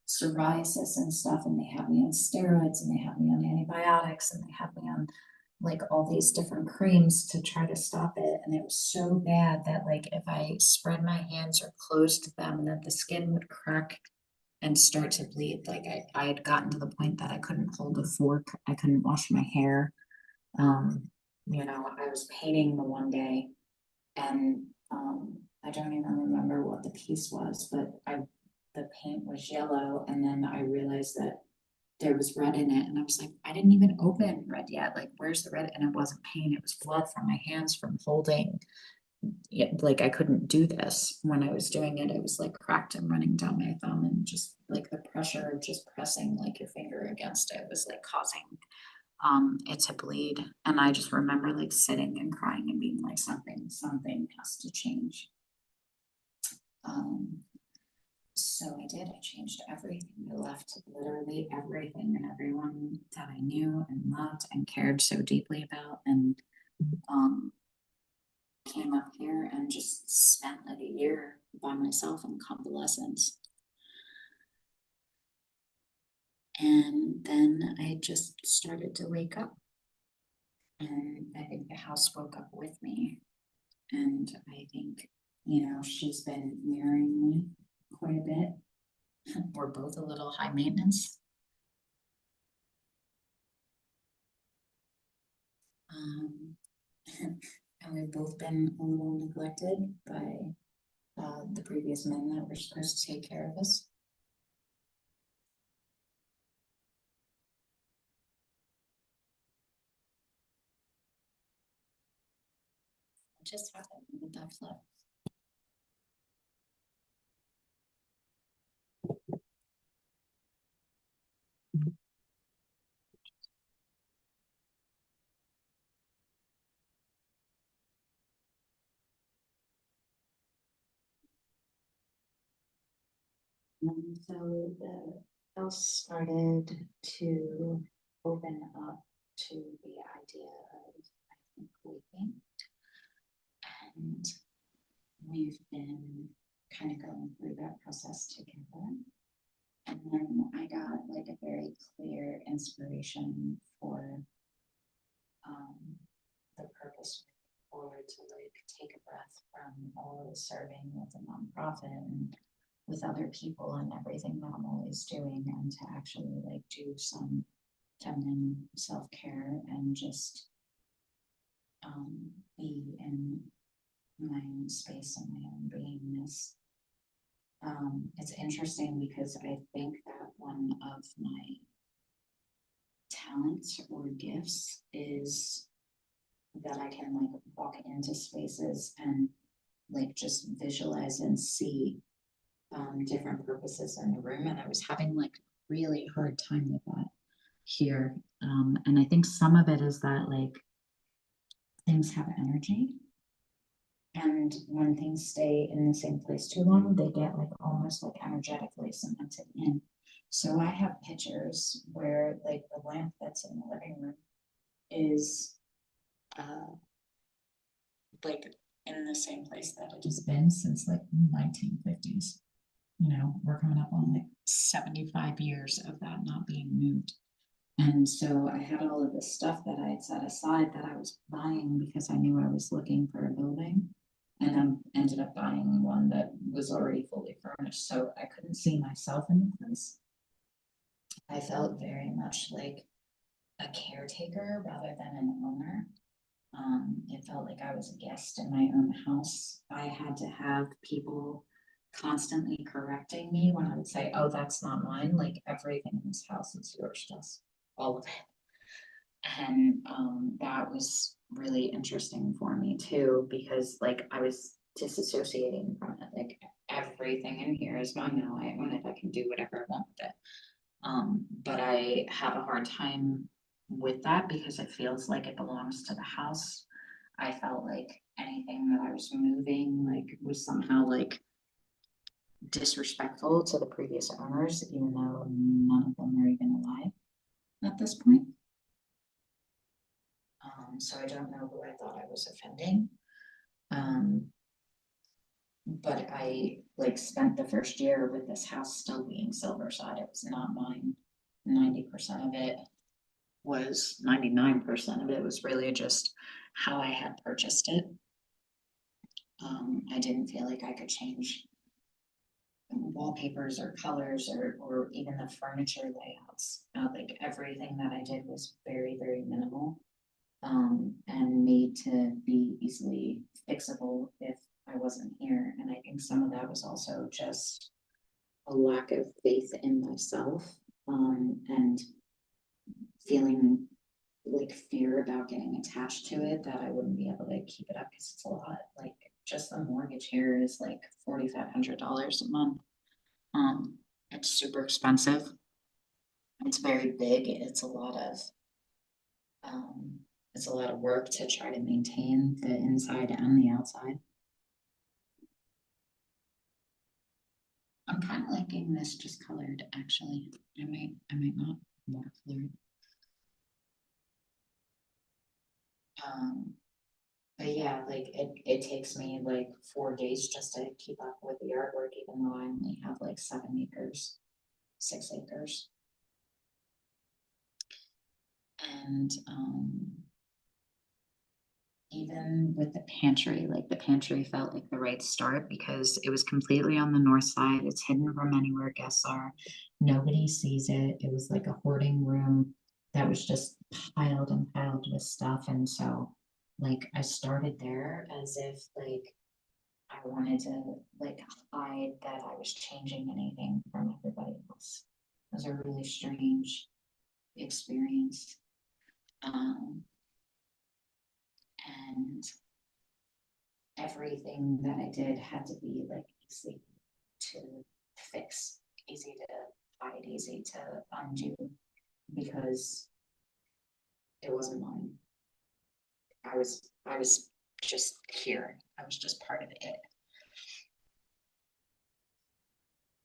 A: psoriasis and stuff, and they had me on steroids and they had me on antibiotics and they had me on like all these different creams to try to stop it. And it was so bad that like if I spread my hands or closed them, that the skin would crack and start to bleed. Like I had gotten to the point that I couldn't hold a fork, I couldn't wash my hair. You know, I was painting the one day and I don't even remember what the piece was, but the paint was yellow, and then I realized that there was red in it, and I was like, I didn't even open red yet. Like, where's the red? And it wasn't paint; it was blood from my hands from holding. Like I couldn't do this when I was doing it. It was like cracked and running down my thumb, and just like the pressure of just pressing like your finger against it was like causing it to bleed. And I just remember like sitting and crying and being like, something has to change. So I did. I changed everything. I left literally everything and everyone that I knew and loved and cared so deeply about, and came up here and just spent like a year by myself in convalescence. And then I just started to wake up, and I think the house woke up with me. And I think, you know, she's been mirroring me quite a bit. We're both a little high maintenance. And we've both been a little neglected by the previous men that were supposed to take care of us. just happened with that flow? So the house started to open up to the idea of, I think, leaving. And we've been kind of going through that process together. And then I got like a very clear inspiration for the purpose forward to like take a breath from all the serving with a nonprofit and with other people and everything that I'm always doing, and to actually like do some feminine self-care and just be in my own space and my own beingness. It's interesting because I think that one of my talents or gifts is that I can like walk into spaces and like just visualize and see different purposes in the room. And I was having like really hard time with that here. And I think some of it is that like things have energy. And when things stay in the same place too long, they get like almost like energetically cemented in. So I have pictures where like the lamp that's in the living room is like in the same place that it has been since like 1950s. You know, we're coming up on like 75 years of that not being moved. And so I had all of this stuff that I had set aside that I was buying because I knew I was looking for a building. And then ended up buying one that was already fully furnished. So I couldn't see myself in the place. I felt very much like a caretaker rather than an owner. It felt like I was a guest in my own house. I had to have people constantly correcting me when I would say, oh, that's not mine. Like everything in this house is yours, just all of it. And that was really interesting for me too, because like I was disassociating from it. Like everything in here is mine now. I own it. I can do whatever I want with it. But I have a hard time with that because it feels like it belongs to the house. I felt like anything that I was moving like was somehow like disrespectful to the previous owners, even though none of them are even alive at this point. So I don't know who I thought I was offending. But I like spent the first year with this house still being Silverside. It was not mine. 90% of it was 99% of it was really just how I had purchased it. I didn't feel like I could change wallpapers or colors or even the furniture layouts. Like everything that I did was very, very minimal and made to be easily fixable if I wasn't here. And I think some of that was also just a lack of faith in myself and feeling like fear about getting attached to it, that I wouldn't be able to keep it up because it's a lot. Like just the mortgage here is like $4,500 a month. It's super expensive. It's very big. It's a lot of work to try to maintain the inside and the outside. I'm kind of liking this just colored actually. I might not more colored. But yeah, like it takes me like 4 days just to keep up with the artwork, even though I only have like 7 acres, 6 acres. And even with the pantry, like the pantry felt like the right start because it was completely on the north side. It's hidden from anywhere guests are. Nobody sees it. It was like a hoarding room that was just piled and piled with stuff. And so like I started there as if like I wanted to like hide that I was changing anything from everybody else. It was a really strange experience. And everything that I did had to be like easy to fix, easy to hide, easy to undo, because it wasn't mine. I was just here. I was just part of it.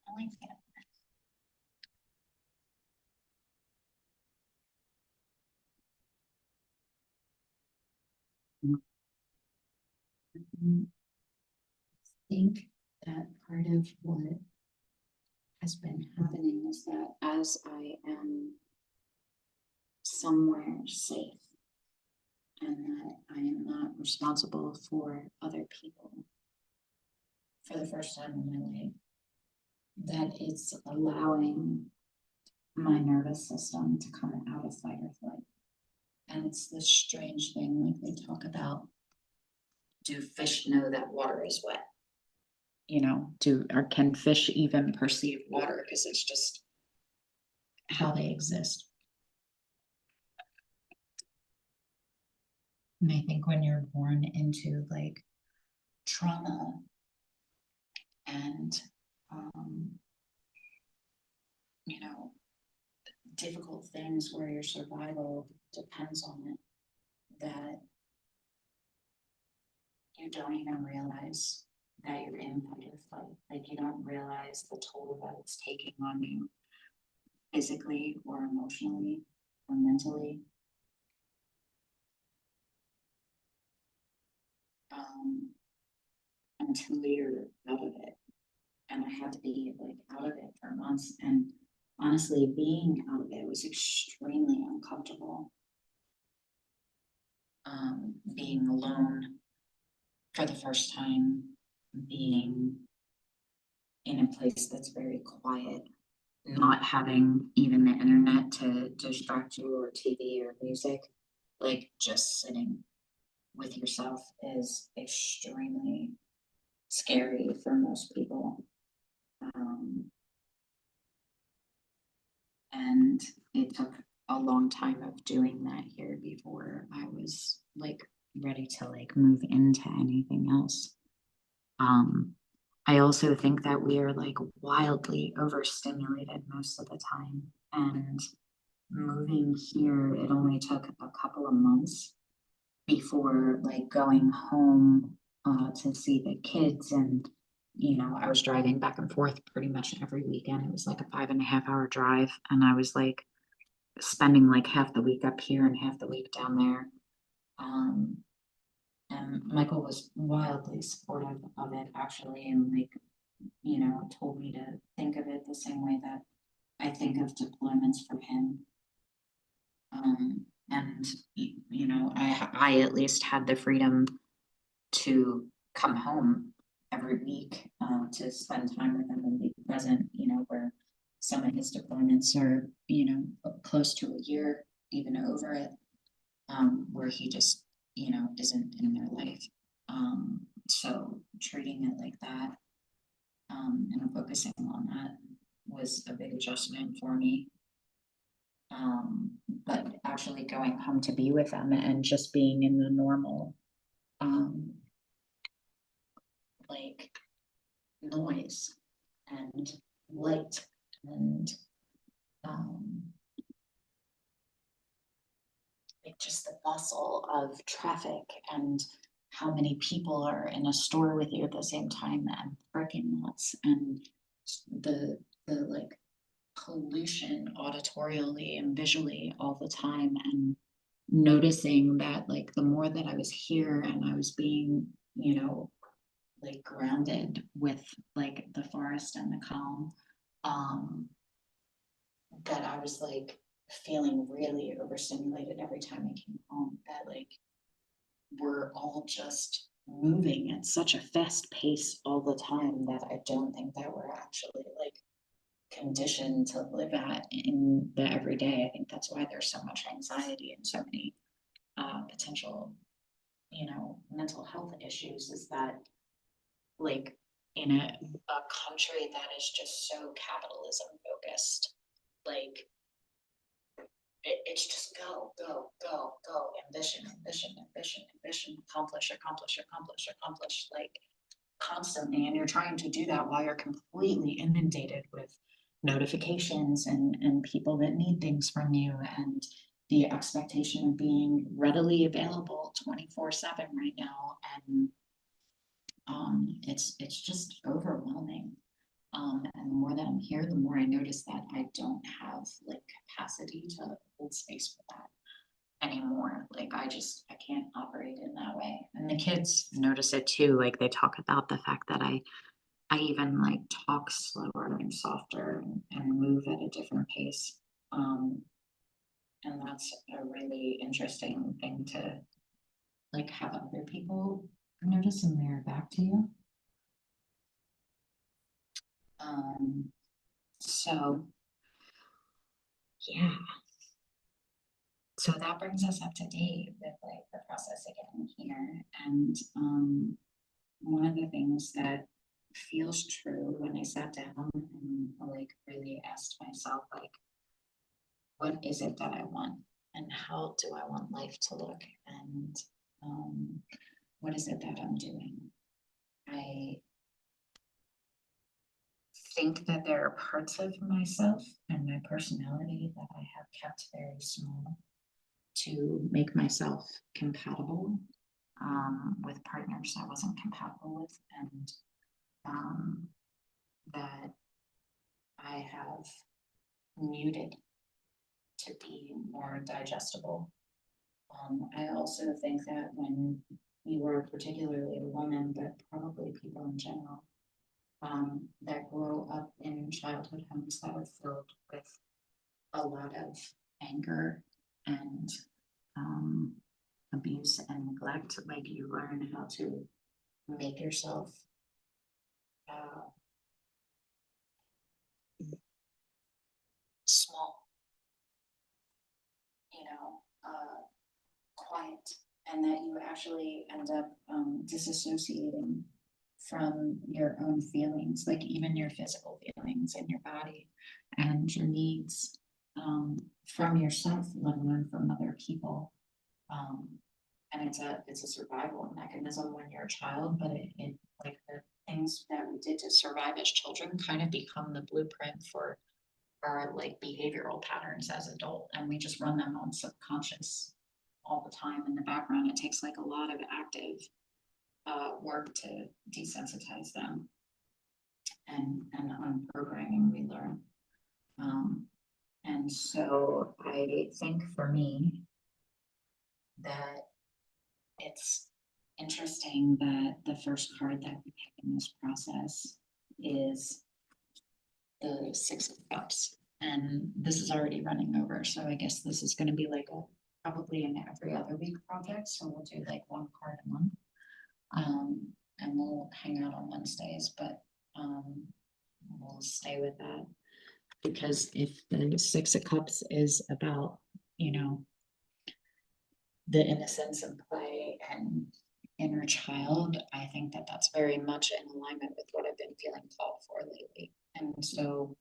A: I like that. I think that part of what has been happening is that as I am somewhere safe and that I am not responsible for other people for the first time in my life, that it's allowing my nervous system to come out of fight or flight. And it's this strange thing, like they talk about, do fish know that water is wet? You know, can fish even perceive water? Because it's just how they exist. And I think when you're born into like trauma and you know, difficult things where your survival depends on it, that you don't even realize that you're in fight or flight. Like you don't realize the toll that it's taking on you physically or emotionally or mentally. Until you're out of it. And I had to be like out of it for months. And honestly, being out of it was extremely uncomfortable. Being alone for the first time, being in a place that's very quiet, not having even the internet to distract you or TV or music, like just sitting with yourself is extremely scary for most people. And it took a long time of doing that here before I was like ready to like move into anything else. I also think that we are like wildly overstimulated most of the time. And moving here, it only took a couple of months before like going home to see the kids. And, you know, I was driving back and forth pretty much every weekend. It was like a 5.5 hour drive. And I was like spending like half the week up here and half the week down there. And Michael was wildly supportive of it actually, and like, you know, told me to think of it the same way that I think of deployments for him. And you know, I at least had the freedom to come home every week to spend time with him and be present, you know, where some of his deployments are, you know, close to a year, even over it, where he just, you know, isn't in their life. So treating it like that and focusing on that was a big adjustment for me. But actually going home to be with them and just being in the normal like noise and light and like just the bustle of traffic and how many people are in a store with you at the same time and parking lots and the like pollution auditorially and visually all the time, and noticing that like the more that I was here and I was being, you know, like grounded with like the forest and the calm, that I was like feeling really overstimulated every time I came home, that like we're all just moving at such a fast pace all the time that I don't think that we're actually like conditioned to live at in the everyday. I think that's why there's so much anxiety and so many potential, you know, mental health issues, is that like in a country that is just so capitalism focused, like it's just go, go, go, go, ambition, ambition, ambition,
B: accomplish and accomplish like constantly, and you're trying to do that while you're completely inundated with notifications and people that need things from you, and the expectation of being readily available 24/7 right now. And it's just overwhelming. And the more that I'm here, the more I notice that I don't have like capacity to hold space for that anymore. Like I can't operate in that way. And the kids notice it too. Like they talk about the fact that I even like talk slower and softer and move at a different pace. And that's a really interesting thing to like have other people notice and mirror back to you. So yeah. So that brings us up to date with like the process again here. And one of the things that feels true when I sat down and like really asked myself, like, what is it that I want? And how do I want life to look? And what is it that I'm doing? I think that there are parts of myself and my personality that I have kept very small to make myself compatible with partners I wasn't compatible with, and that I have muted to be more digestible. I also think that when you are particularly a woman, but probably people in general, that grow up in childhood homes that are filled with a lot of anger and abuse and neglect, like you learn how to make yourself small, quiet, and that you actually end up disassociating from your own feelings, like even your physical feelings in your body and your needs, from yourself, let alone from other people. And it's a survival mechanism when you're a child, but it like the things that we did to survive as children kind of become the blueprint for our like behavioral patterns as adult, and we just run them on subconscious all the time in the background. It takes like a lot of active work to desensitize them and unprogram and relearn. And so I think for me that it's interesting that the first card that we pick in this process is the Six of Cups. And this is already running over. So I guess this is going to be like probably an every other week project. So we'll do like one card a month. And we'll hang out on Wednesdays, but we'll stay with that. Because if the Six of Cups is about, the innocence and play and inner child, I think that that's very much in alignment with what I've been feeling called for lately. And so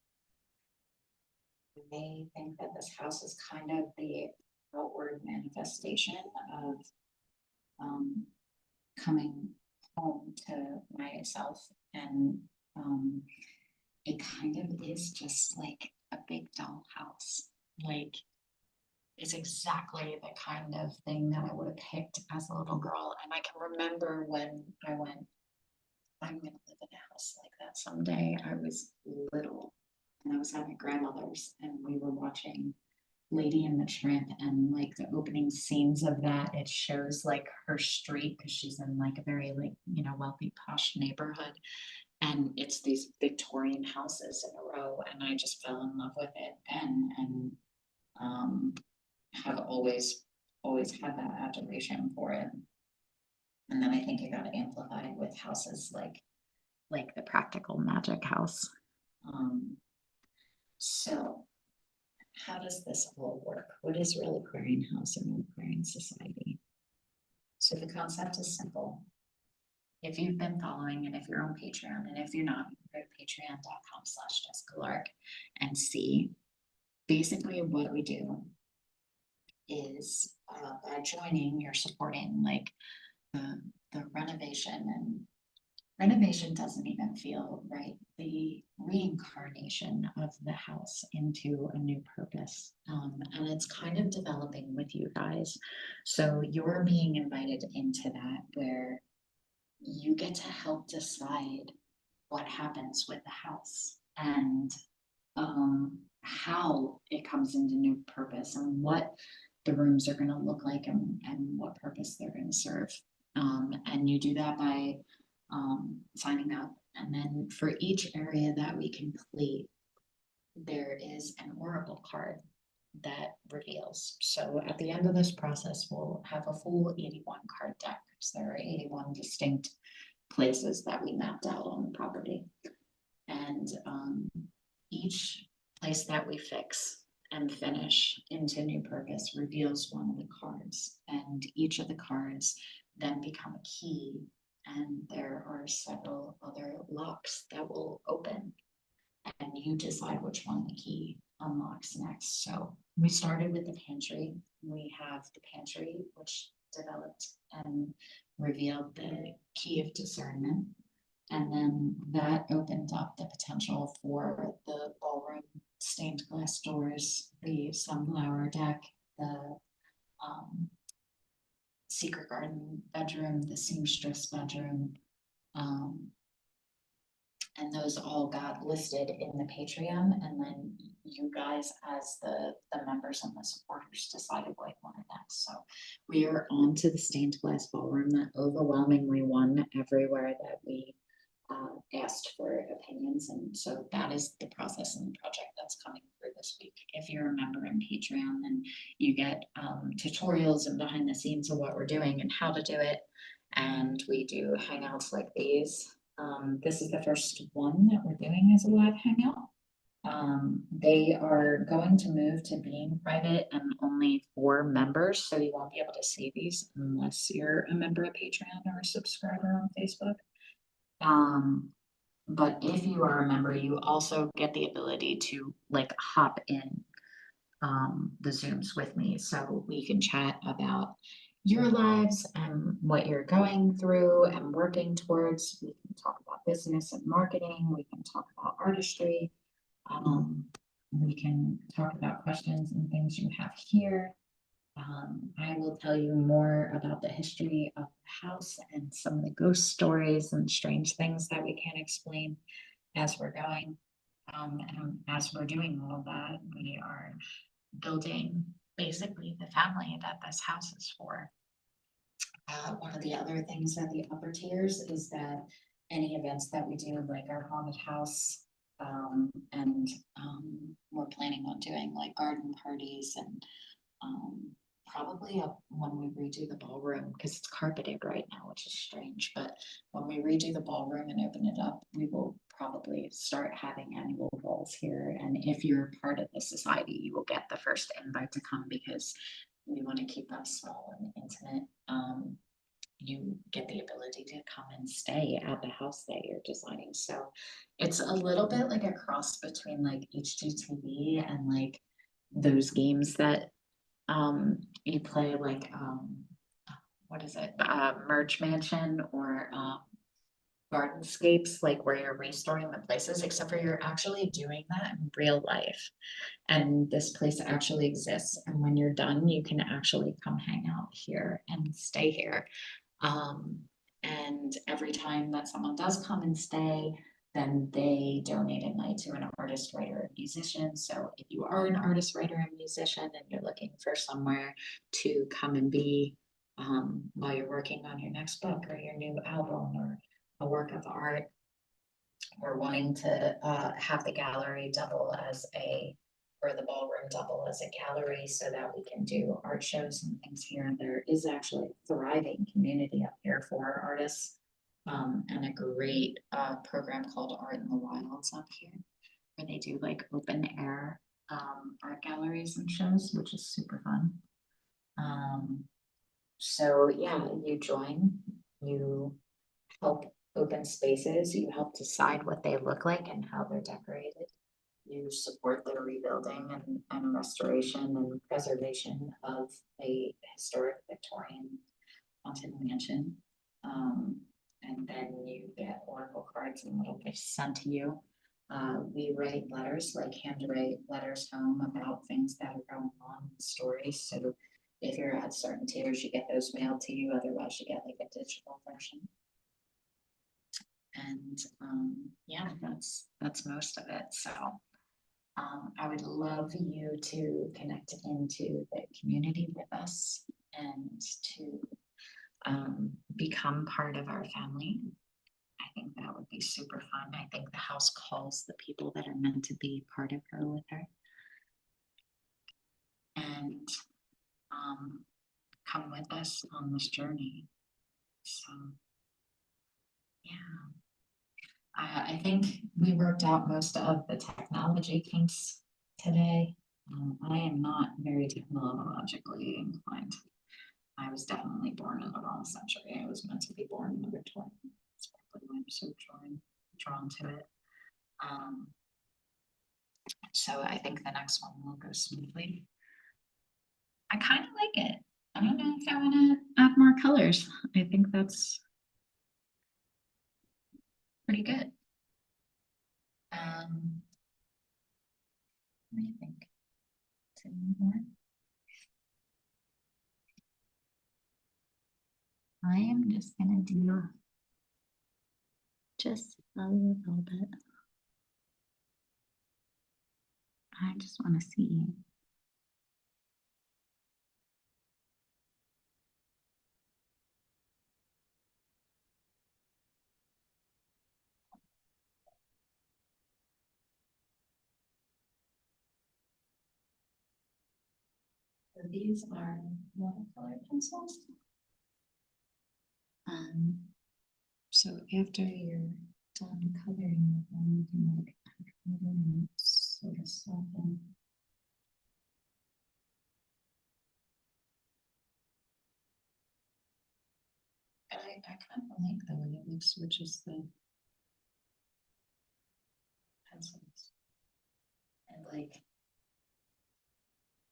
B: I think that this house is kind of the outward manifestation of coming home to myself. And it kind of is just like a big dollhouse. Like it's exactly the kind of thing that I would have picked as a little girl. And I can remember when I went, I'm going to live in a house like that someday. I was little and I was at my grandmother's and we were watching Lady and the Tramp, and like the opening scenes of that, it shows like her street because she's in like a very like, wealthy posh neighborhood. And it's these Victorian houses in a row. And I just fell in love with it and have always had that adoration for it. And then I think it got amplified with houses like the Practical Magic House. So how does this all work? What is Reliquarian House and Reliquarian Society? So the concept is simple. If you've been following and if you're on Patreon, and if you're not, go to patreon.com/JessicaLark and see basically what we do is by joining, you're supporting like the renovation, and renovation doesn't even feel right. The reincarnation of the house into a new purpose. And it's kind of developing with you guys. So you're being invited into that where you get to help decide what happens with the house and how it comes into new purpose and what the rooms are going to look like and what purpose they're going to serve. And you do that by signing up. And then for each area that we complete, there is an oracle card that reveals. So at the end of this process, we'll have a full 81 card deck. So there are 81 distinct places that we mapped out on the property. And each place that we fix and finish into new purpose reveals one of the cards. And each of the cards then become a key. And there are several other locks that will open. And you decide which one the key unlocks next. So we started with the pantry. We have the pantry, which developed and revealed the key of discernment. And then that opened up the potential for the ballroom, stained glass doors, the sunflower deck, the secret garden bedroom, the seamstress bedroom. And those all got listed in the Patreon, and then you guys as the members and the supporters decided what you wanted next. So we are on to the stained glass ballroom that overwhelmingly won everywhere that we asked for opinions. And so that is the process and the project that's coming through this week. If you're a member in Patreon, then you get tutorials and behind the scenes of what we're doing and how to do it. And we do hangouts like these. This is the first one that we're doing as a live hangout. They are going to move to being private and only for members, so you won't be able to see these unless you're a member of Patreon or a subscriber on Facebook. But if you are a member, you also get the ability to like hop in the Zooms with me, so we can chat about your lives and what you're going through and working towards. We can talk about business and marketing. We can talk about artistry. We can talk about questions and things you have here. I will tell you more about the history of the house and some of the ghost stories and strange things that we can't explain as we're going. And as we're doing all of that, we are building basically the family that this house is for. One of the other things at the upper tiers is that any events that we do, like our haunted house, and we're planning on doing like garden parties and probably when we redo the ballroom, because it's carpeted right now, which is strange, but when we redo the ballroom and open it up, we will probably start having annual balls here. And if you're part of the society, you will get the first invite to come, because we want to keep them small and intimate. You get the ability to come and stay at the house that you're designing. So it's a little bit like a cross between like HGTV and like those games that you play, like what is it, Merge Mansion or Gardenscapes, like where you're restoring the places, except for you're actually doing that in real life. And this place actually exists. And when you're done, you can actually come hang out here and stay here. And every time that someone does come and stay, then they donate a night to an artist, writer, and musician. So if you are an artist, writer, and musician, and you're looking for somewhere to come and be while you're working on your next book or your new album or a work of art, or wanting to have the gallery double as or the ballroom double as a gallery so that we can do art shows and things here. There is actually a thriving community up here for artists, and a great program called Art in the Wilds up here, where they do like open air art galleries and shows, which is super fun. So yeah, you join, you help open spaces, you help decide what they look like and how they're decorated. you support the rebuilding and restoration and preservation of a historic Victorian haunted mansion. And then you get oracle cards and little gifts sent to you. We write letters, like handwrite letters home about things that are going on in the stories. So if you're at certain tiers, you get those mailed to you. Otherwise, you get like a digital version. And yeah, that's most of it. So I would love you to connect into the community with us and to become part of our family. I think that would be super fun. I think the house calls the people that are meant to be part of her with her. And come with us on this journey. So yeah. I think we worked out most of the technology kinks today. I am not very technologically inclined. I was definitely born in the wrong century. I was meant to be born in the Victorian. That's probably why I'm so drawn to it. So I think the next one will go smoothly. I kind of like it. I don't know if I want to add more colors. I think that's pretty good. What do you think? More? I am just gonna do just a little bit. I just want to see. So these are watercolor pencils. So after you're done coloring them, you can like sort of soften. I kind of like the way it switches the pencils and like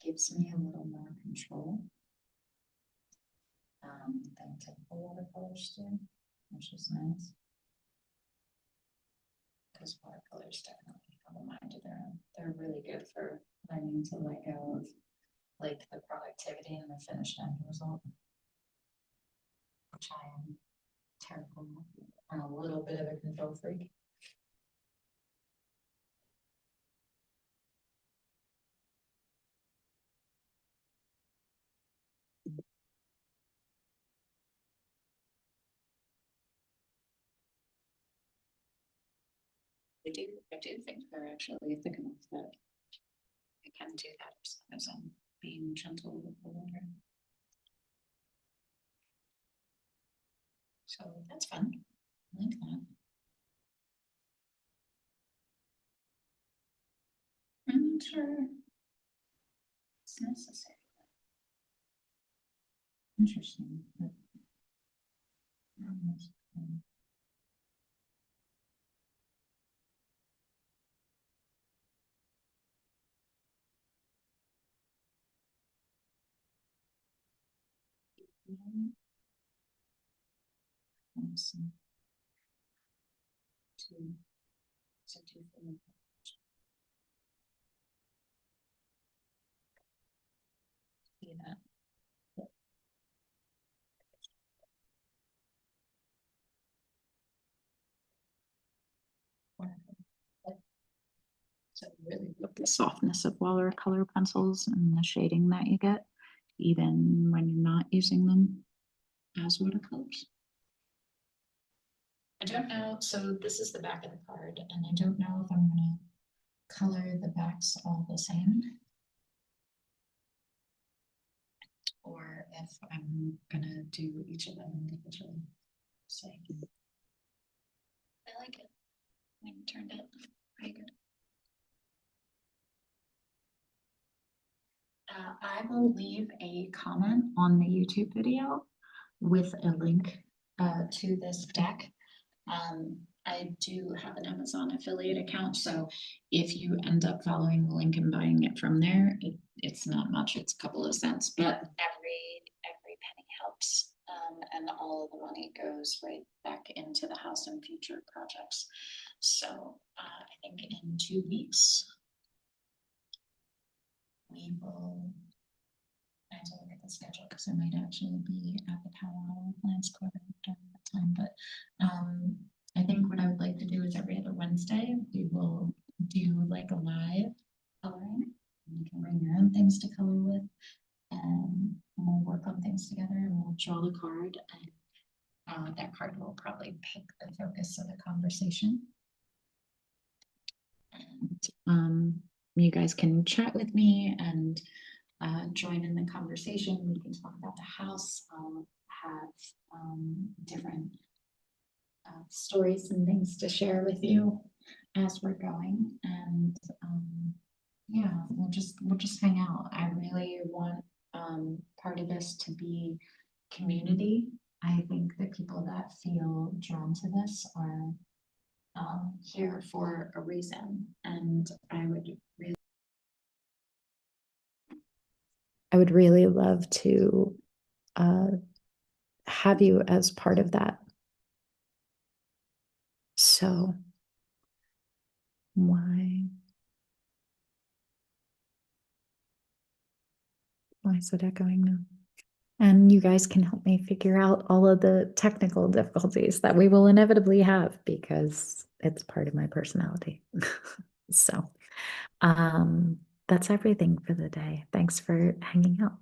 B: gives me a little more control than typical watercolors do, which is nice. Because watercolors definitely have a mind of their own. They're really good for learning to let go of like the productivity and the finished end result, which I am terrible and a little bit of a control freak. I do think they're actually thick enough that I can do that as I'm being gentle with the water. So that's fun. I like that. I'm not sure it's necessary. Interesting. But awesome. See that. So really love the softness of watercolor pencils and the shading that you get, even when you're not using them as watercolors. I don't know, so this is the back of the card, and I don't know if I'm gonna color the backs all the same, or if I'm gonna do each of them individually. So I like it. I think it turned out pretty good. I will leave a comment on the YouTube video with a link to this deck. I do have an Amazon affiliate account, so if you end up following the link and buying it from there, it's not much, it's a couple of cents, but every penny helps. And all of the money goes right back into the house and future projects. So I think in 2 weeks, we will, I have to look at the schedule because I might actually be at the Powwow Lands Club during that time, but I think what I would like to do is every other Wednesday, we will do like a live coloring. You can bring your own things to color with, and we'll work on things together, and we'll draw the card, and that card will probably pick the focus of the conversation. And you guys can chat with me and join in the conversation. We can talk about the house. I'll have different stories and things to share with you as we're going. And yeah, we'll just hang out. I really want part of this to be community. I think the people that feel drawn to this are here for a reason, and I would really love to have you as part of that. So why is it echoing now? And you guys can help me figure out all of the technical difficulties that we will inevitably have, because it's part of my personality. So that's everything for the day. Thanks for hanging out.